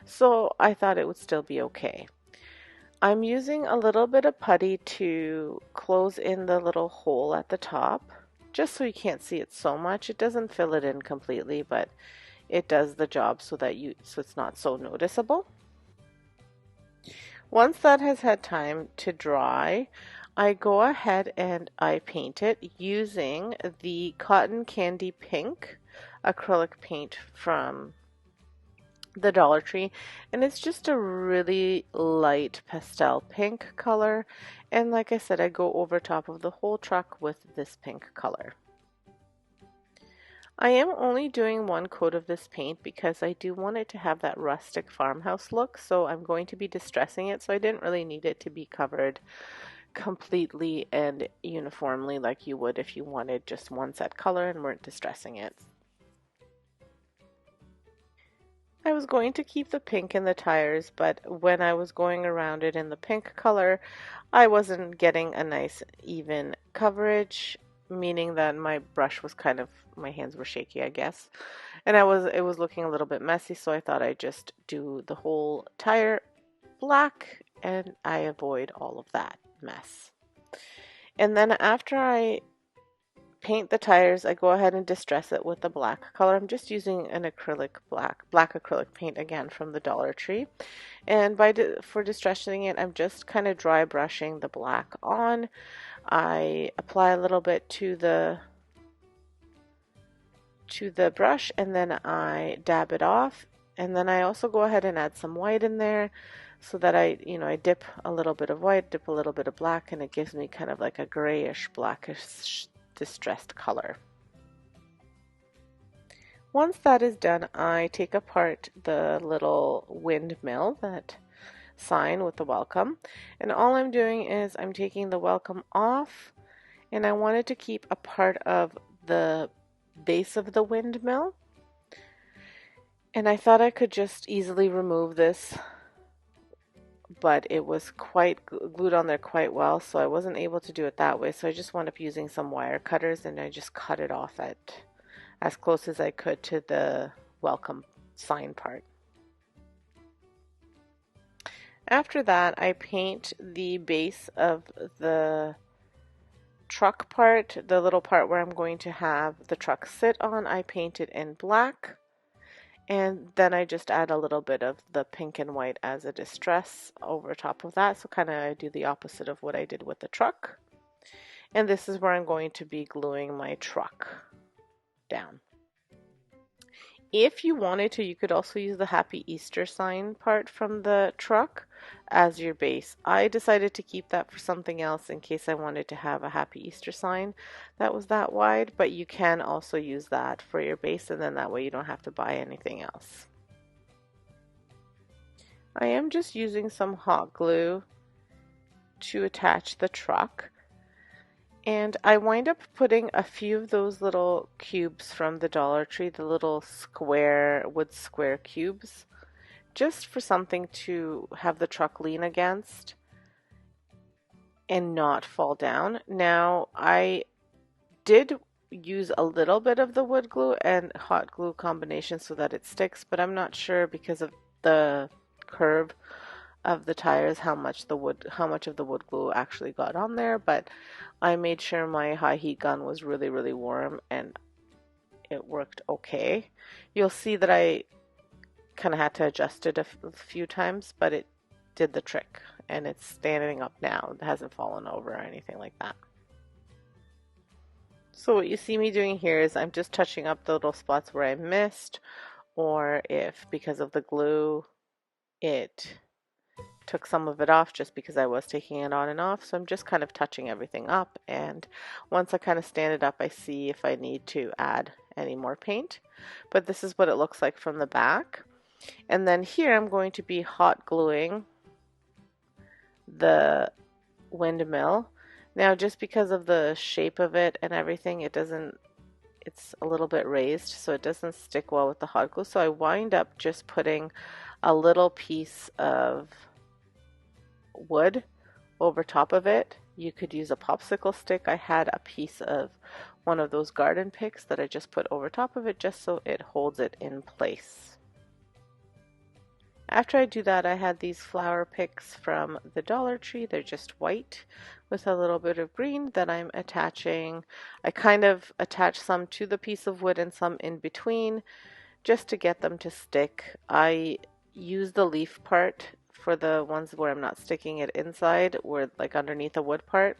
So I thought it would still be okay. I'm using a little bit of putty to close in the little hole at the top, just so you can't see it so much. It doesn't fill it in completely, but it does the job so it's not so noticeable. Once that has had time to dry, I go ahead and I paint it using the Cotton Candy Pink acrylic paint from the Dollar Tree, and it's just a really light pastel pink color, and like I said, I go over top of the whole truck with this pink color. I am only doing 1 coat of this paint because I do want it to have that rustic farmhouse look, so I'm going to be distressing it, so I didn't really need it to be covered completely and uniformly like you would if you wanted just one set color and weren't distressing it. I was going to keep the pink in the tires, but when I was going around it in the pink color, I wasn't getting a nice even coverage, meaning that my brush was my hands were shaky, I guess. And it was looking a little bit messy, so I thought I'd just do the whole tire black and I avoid all of that mess. And then after I paint the tires, I go ahead and distress it with the black color. I'm just using an acrylic black acrylic paint again from the Dollar Tree. And for distressing it, I'm just kind of dry brushing the black on. I apply a little bit to the brush, and then I dab it off, and then I also go ahead and add some white in there so that I dip a little bit of white, dip a little bit of black, and it gives me kind of like a grayish blackish distressed color. Once that is done, I take apart the little windmill, that sign with the welcome, and all I'm doing is I'm taking the welcome off, and I wanted to keep a part of the base of the windmill, and I thought I could just easily remove this, but it was quite glued on there quite well, so I wasn't able to do it that way, so I just wound up using some wire cutters, and I just cut it off at as close as I could to the welcome sign part. After that, I paint the base of the truck part, the little part where I'm going to have the truck sit on. I paint it in black, and then I just add a little bit of the pink and white as a distress over top of that. So kind of I do the opposite of what I did with the truck. And this is where I'm going to be gluing my truck down. If you wanted to, you could also use the Happy Easter sign part from the truck as your base. I decided to keep that for something else in case I wanted to have a Happy Easter sign that was that wide, but you can also use that for your base, and then that way you don't have to buy anything else. I am just using some hot glue to attach the truck. And I wind up putting a few of those little cubes from the Dollar Tree, the little wood square cubes, just for something to have the truck lean against and not fall down. Now, I did use a little bit of the wood glue and hot glue combination so that it sticks, but I'm not sure because of the curve of the tires how much of the wood glue actually got on there, but I made sure my high heat gun was really, really warm and it worked okay. You'll see that I kind of had to adjust it a few times, but it did the trick and it's standing up now. It hasn't fallen over or anything like that. So what you see me doing here is I'm just touching up the little spots where I missed, or if because of the glue it took some of it off just because I was taking it on and off. So I'm just kind of touching everything up, and once I kind of stand it up, I see if I need to add any more paint. But this is what it looks like from the back. And then here I'm going to be hot gluing the windmill. Now just because of the shape of it and everything, it's a little bit raised, so it doesn't stick well with the hot glue. So I wind up just putting a little piece of wood over top of it. You could use a popsicle stick. I had a piece of one of those garden picks that I just put over top of it just so it holds it in place. After I do that, I had these flower picks from the Dollar Tree. They're just white with a little bit of green that I'm attaching. I kind of attach some to the piece of wood and some in between just to get them to stick. I use the leaf part for the ones where I'm not sticking it inside, where like underneath the wood part,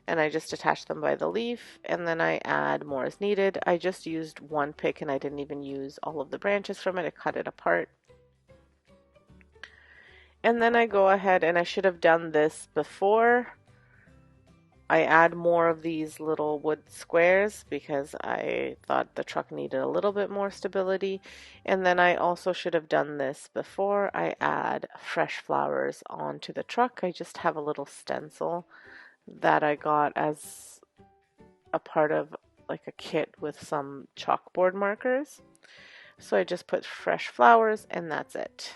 and I just attach them by the leaf, and then I add more as needed. I just used one pick and I didn't even use all of the branches from it. I cut it apart. And then I go ahead, and I should have done this before I add more of these little wood squares because I thought the truck needed a little bit more stability. And then I also should have done this before I add fresh flowers onto the truck. I just have a little stencil that I got as a part of like a kit with some chalkboard markers. So I just put fresh flowers and that's it.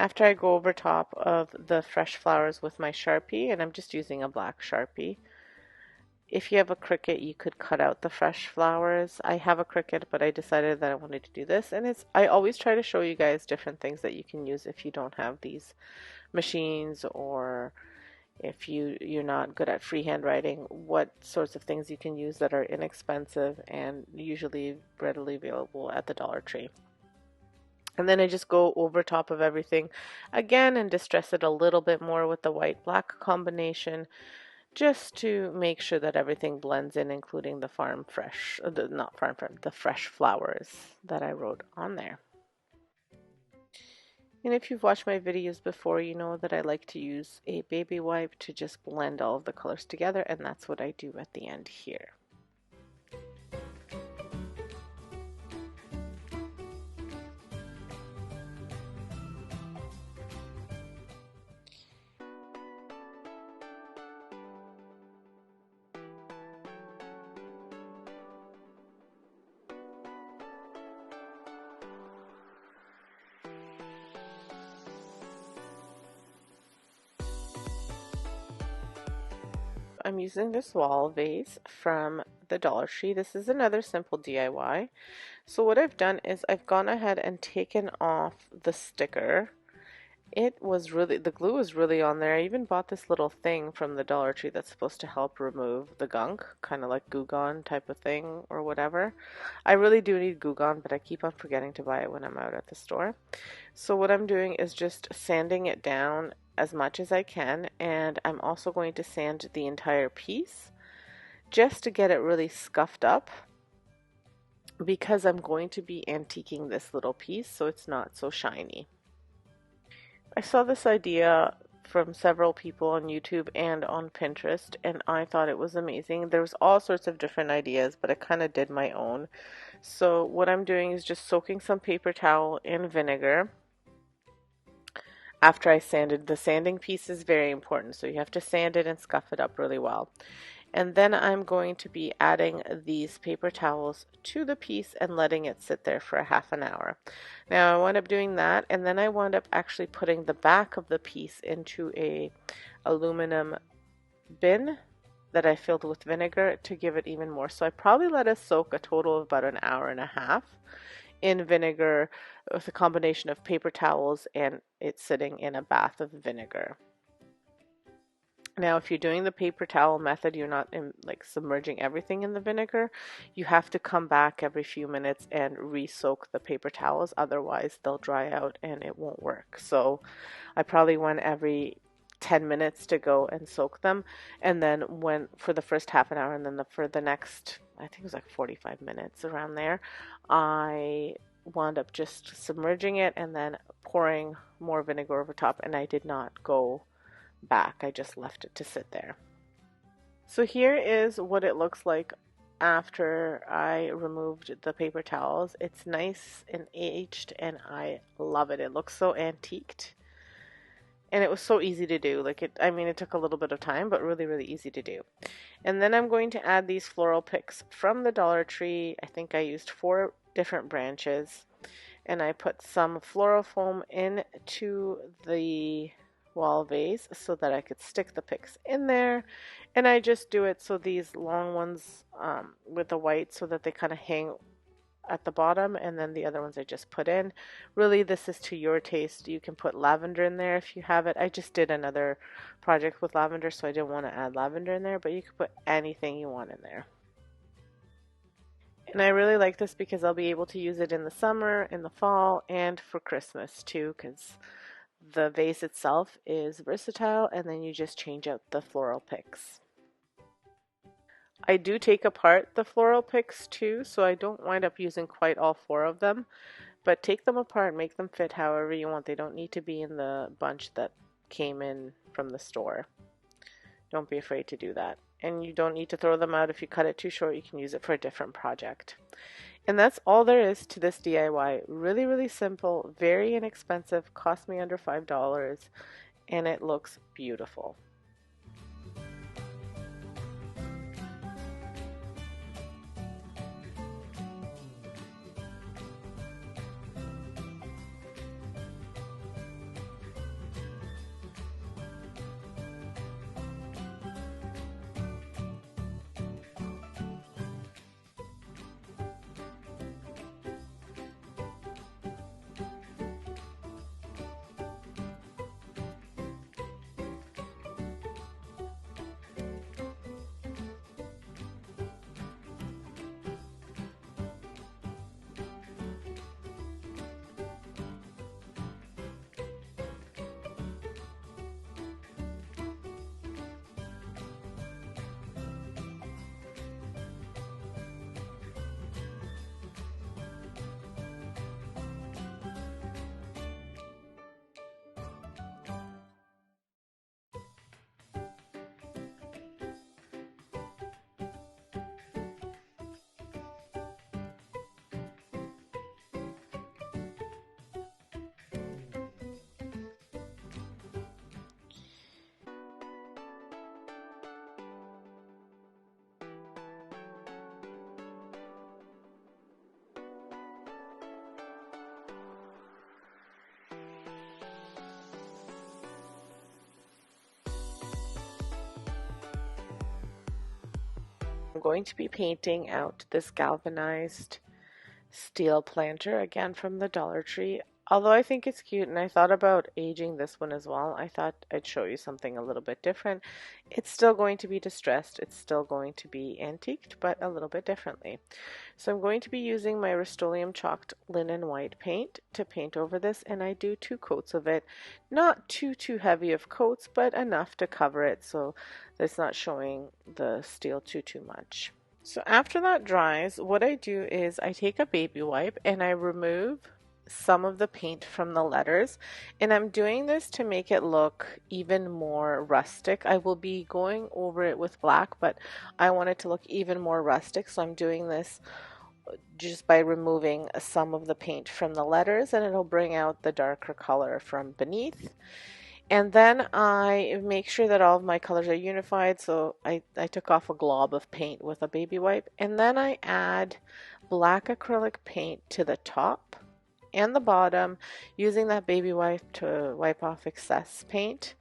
After I go over top of the fresh flowers with my Sharpie, and I'm just using a black Sharpie. If you have a Cricut, you could cut out the fresh flowers. I have a Cricut, but I decided that I wanted to do this. And I always try to show you guys different things that you can use if you don't have these machines, or if you're not good at freehand writing, what sorts of things you can use that are inexpensive and usually readily available at the Dollar Tree. And then I just go over top of everything again and distress it a little bit more with the white-black combination just to make sure that everything blends in, including the the fresh flowers that I wrote on there. And if you've watched my videos before, you know that I like to use a baby wipe to just blend all of the colors together, and that's what I do at the end here. I'm using this wall vase from the Dollar Tree. This is another simple DIY. So what I've done is I've gone ahead and taken off the sticker. The glue was really on there. I even bought this little thing from the Dollar Tree that's supposed to help remove the gunk, kind of like Goo Gone type of thing or whatever. I really do need Goo Gone, but I keep on forgetting to buy it when I'm out at the store. So what I'm doing is just sanding it down as much as I can, and I'm also going to sand the entire piece just to get it really scuffed up, because I'm going to be antiquing this little piece so it's not so shiny. I saw this idea from several people on YouTube and on Pinterest, and I thought it was amazing. There was all sorts of different ideas, but I kind of did my own. So what I'm doing is just soaking some paper towel in vinegar after I sanded. The sanding piece is very important, so you have to sand it and scuff it up really well. And then I'm going to be adding these paper towels to the piece and letting it sit there for a half an hour. Now I wound up doing that, and then I wound up actually putting the back of the piece into a aluminum bin that I filled with vinegar to give it even more. So I probably let it soak a total of about an hour and a half in vinegar with a combination of paper towels and it sitting in a bath of vinegar. Now, if you're doing the paper towel method, you're not submerging everything in the vinegar. You have to come back every few minutes and re-soak the paper towels. Otherwise, they'll dry out and it won't work. So I probably went every 10 minutes to go and soak them. And then for the first half an hour, and then for the next, I think it was like 45 minutes around there, I wound up just submerging it and then pouring more vinegar over top. And I did not go back. I just left it to sit there. So here is what it looks like after I removed the paper towels. It's nice and aged and I love it. It looks so antiqued and it was so easy to do. It took a little bit of time, but really, really easy to do. And then I'm going to add these floral picks from the Dollar Tree. I think I used 4 different branches, and I put some floral foam into the wall vase so that I could stick the picks in there. And I just do it so these long ones with the white so that they kind of hang at the bottom, and then the other ones I just put in. Really, this is to your taste. You can put lavender in there if you have it. I just did another project with lavender, so I didn't want to add lavender in there, but you can put anything you want in there. And I really like this because I'll be able to use it in the summer, in the fall, and for Christmas too, because the vase itself is versatile, and then you just change out the floral picks. I do take apart the floral picks too, so I don't wind up using quite all 4 of them, but take them apart, make them fit however you want. They don't need to be in the bunch that came in from the store. Don't be afraid to do that. And you don't need to throw them out. If you cut it too short, you can use it for a different project. And that's all there is to this DIY. Really, really simple, very inexpensive, cost me under $5, and it looks beautiful. I'm going to be painting out this galvanized steel planter, again from the Dollar Tree. Although I think it's cute, and I thought about aging this one as well, I thought I'd show you something a little bit different. It's still going to be distressed, it's still going to be antiqued, but a little bit differently. So I'm going to be using my Rust-Oleum chalked linen white paint to paint over this, and I do 2 coats of it. Not too heavy of coats, but enough to cover it so that it's not showing the steel too much. So after that dries, what I do is I take a baby wipe and I remove some of the paint from the letters, and I'm doing this to make it look even more rustic. I will be going over it with black, but I want it to look even more rustic, so I'm doing this just by removing some of the paint from the letters, and it'll bring out the darker color from beneath. And then I make sure that all of my colors are unified, so I took off a glob of paint with a baby wipe, and then I add black acrylic paint to the top and the bottom using that baby wipe to wipe off excess paint.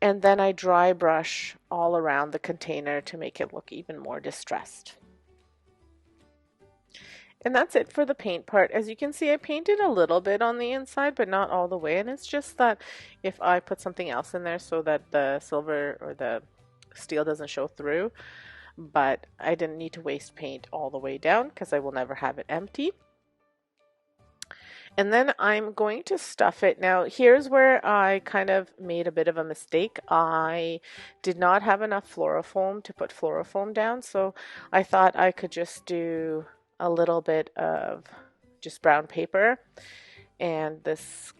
And then I dry brush all around the container to make it look even more distressed. And that's it for the paint part. As you can see, I painted a little bit on the inside, but not all the way. And it's just that if I put something else in there so that the silver or the steel doesn't show through, but I didn't need to waste paint all the way down because I will never have it empty. And then I'm going to stuff it. Now, here's where I kind of made a bit of a mistake. I did not have enough fluorofoam to put fluorofoam down, so I thought I could just do a little bit of just brown paper and this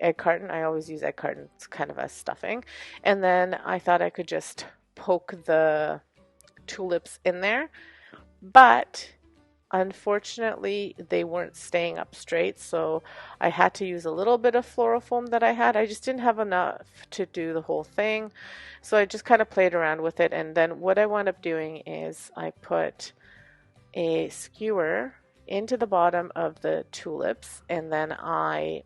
egg carton. I always use egg cartons kind of as stuffing. And then I thought I could just poke the tulips in there, but unfortunately, they weren't staying up straight, so I had to use a little bit of fluorofoam that I had. I just didn't have enough to do the whole thing, so I just kind of played around with it. And then what I wound up doing is I put a skewer into the bottom of the tulips, and then I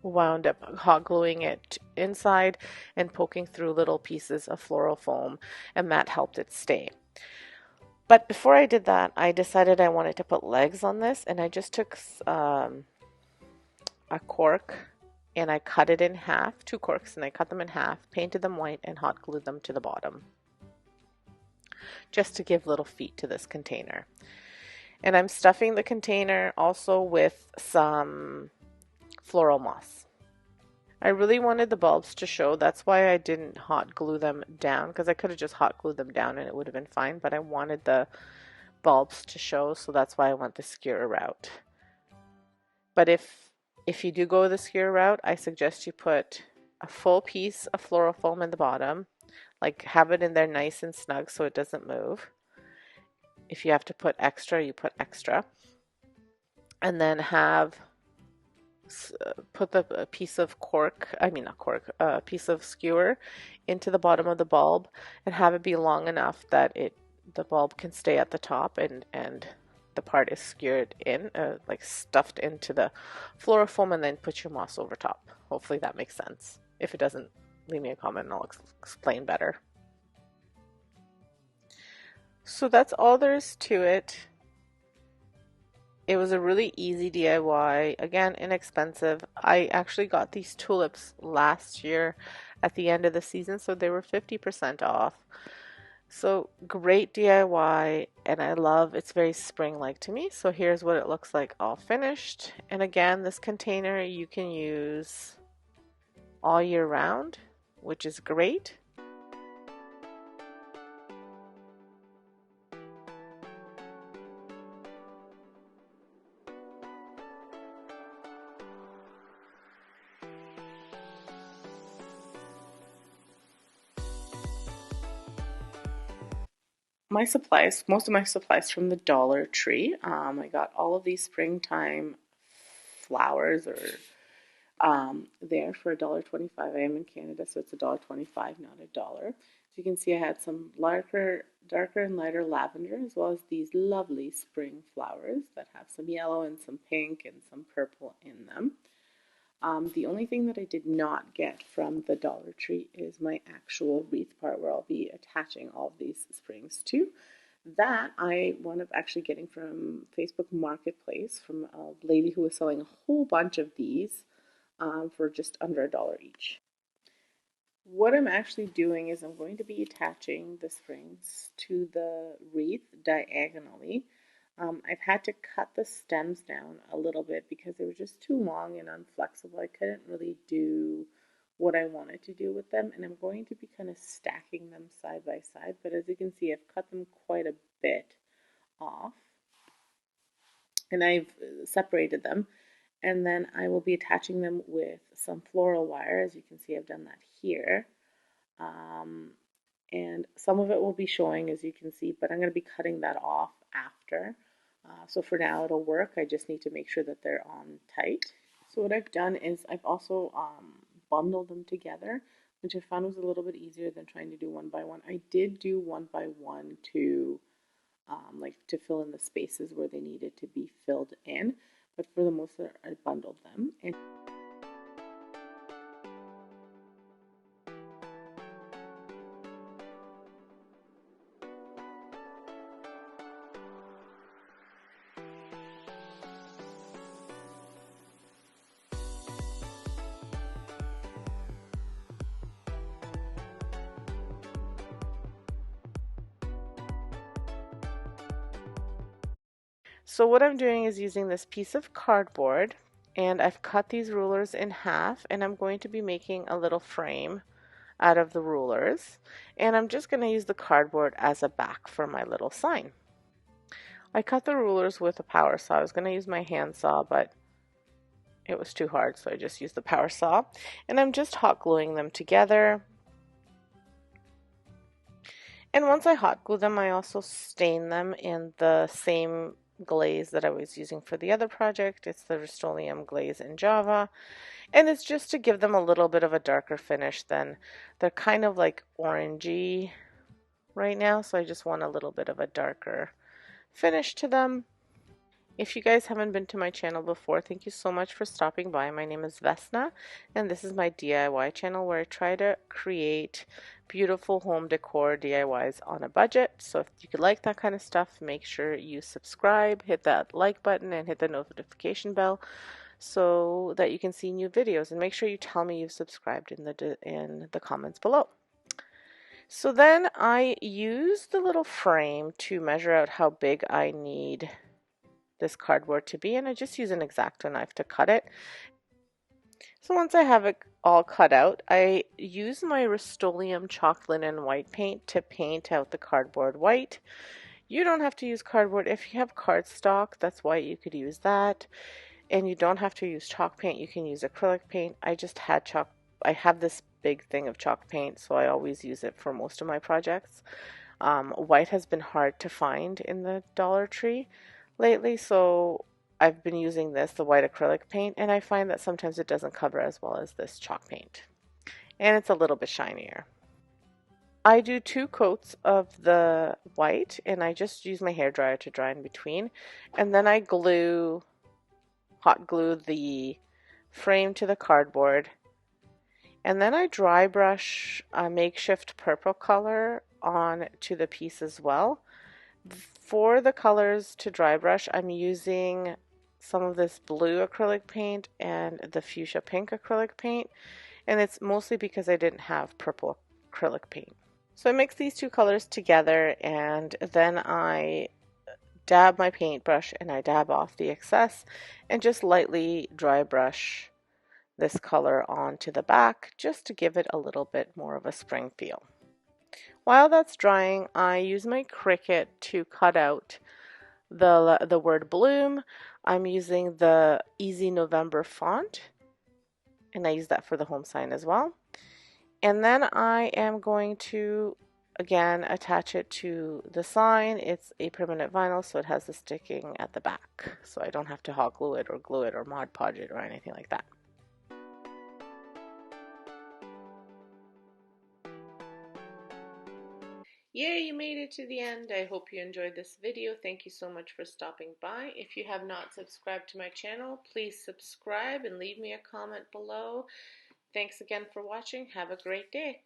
wound up hot gluing it inside and poking through little pieces of fluorofoam, and that helped it stay. But before I did that, I decided I wanted to put legs on this, and I just took a cork and I cut it in half, 2 corks, and I cut them in half, painted them white, and hot glued them to the bottom, just to give little feet to this container. And I'm stuffing the container also with some floral moss. I really wanted the bulbs to show. That's why I didn't hot glue them down, because I could have just hot glued them down and it would have been fine, but I wanted the bulbs to show, so that's why I went the skewer route. But if you do go the skewer route, I suggest you put a full piece of fluorofoam in the bottom, like have it in there nice and snug so it doesn't move. If you have to put extra, you put extra. And then put the piece of piece of skewer into the bottom of the bulb and have it be long enough that the bulb can stay at the top and the part is skewered in, like stuffed into the fluorofoam, and then put your moss over top. Hopefully that makes sense. If it doesn't, leave me a comment and I'll explain better. So that's all there is to it. It was a really easy DIY, again, inexpensive. I actually got these tulips last year at the end of the season, so they were 50% off. So great DIY, and I love, it's very spring-like to me. So here's what it looks like all finished. And again, this container you can use all year round, which is great. My supplies, most of my supplies from the Dollar Tree. I got all of these springtime flowers there for $1.25. I am in Canada, so it's $1.25, not $1. So you can see I had some darker and lighter lavender, as well as these lovely spring flowers that have some yellow and some pink and some purple in them. The only thing that I did not get from the Dollar Tree is my actual wreath part where I'll be attaching all of these springs to. That I wound up actually getting from Facebook Marketplace from a lady who was selling a whole bunch of these for just under $1 each. What I'm actually doing is I'm going to be attaching the springs to the wreath diagonally. I've had to cut the stems down a little bit because they were just too long and unflexible. I couldn't really do what I wanted to do with them, and I'm going to be kind of stacking them side by side, but as you can see, I've cut them quite a bit off, and I've separated them, and then I will be attaching them with some floral wire. As you can see, I've done that here. And some of it will be showing, as you can see, but I'm going to be cutting that off after. So for now it'll work. I just need to make sure that they're on tight. So what I've done is I've also bundled them together, which I found was a little bit easier than trying to do one by one. I did do one by one to like to fill in the spaces where they needed to be filled in, but for the most part I bundled them. And so what I'm doing is using this piece of cardboard, and I've cut these rulers in half, and I'm going to be making a little frame out of the rulers, and I'm just going to use the cardboard as a back for my little sign. I cut the rulers with a power saw. I was going to use my hand saw, but it was too hard, so I just used the power saw, and I'm just hot gluing them together. And once I hot glue them, I also stain them in the same glaze that I was using for the other project. It's the Rust-Oleum glaze in Java, and it's just to give them a little bit of a darker finish. Than they're kind of like orangey right now, so I just want a little bit of a darker finish to them. If you guys haven't been to my channel before, thank you so much for stopping by. My name is Vesna, and this is my DIY channel where I try to create beautiful home decor DIYs on a budget. So if you could like that kind of stuff, make sure you subscribe, hit that like button, and hit the notification bell so that you can see new videos. And make sure you tell me you've subscribed in the comments below. So then I use the little frame to measure out how big I need this cardboard to be, and I just use an X-Acto knife to cut it. So once I have it all cut out, I use my Rust-Oleum chalk linen white paint to paint out the cardboard white. You don't have to use cardboard. If you have cardstock that's white, you could use that, and you don't have to use chalk paint. You can use acrylic paint. I just had chalk. I have this big thing of chalk paint, so I always use it for most of my projects. White has been hard to find in the Dollar Tree lately, so I've been using the white acrylic paint, and I find that sometimes it doesn't cover as well as this chalk paint, and it's a little bit shinier. I do 2 coats of the white, and I just use my hairdryer to dry in between, and then I hot glue the frame to the cardboard, and then I dry brush a makeshift purple color on to the piece as well. For the colors to dry brush, I'm using some of this blue acrylic paint and the fuchsia pink acrylic paint, and it's mostly because I didn't have purple acrylic paint. So I mix these 2 colors together, and then I dab my paintbrush and I dab off the excess and just lightly dry brush this color onto the back just to give it a little bit more of a spring feel. While that's drying, I use my Cricut to cut out the word bloom. I'm using the Easy November font, and I use that for the home sign as well. And then I am going to, again, attach it to the sign. It's a permanent vinyl, so it has the sticking at the back, so I don't have to hot glue it or glue it or Mod Podge it or anything like that. Yay, you made it to the end. I hope you enjoyed this video. Thank you so much for stopping by. If you have not subscribed to my channel, please subscribe and leave me a comment below. Thanks again for watching. Have a great day.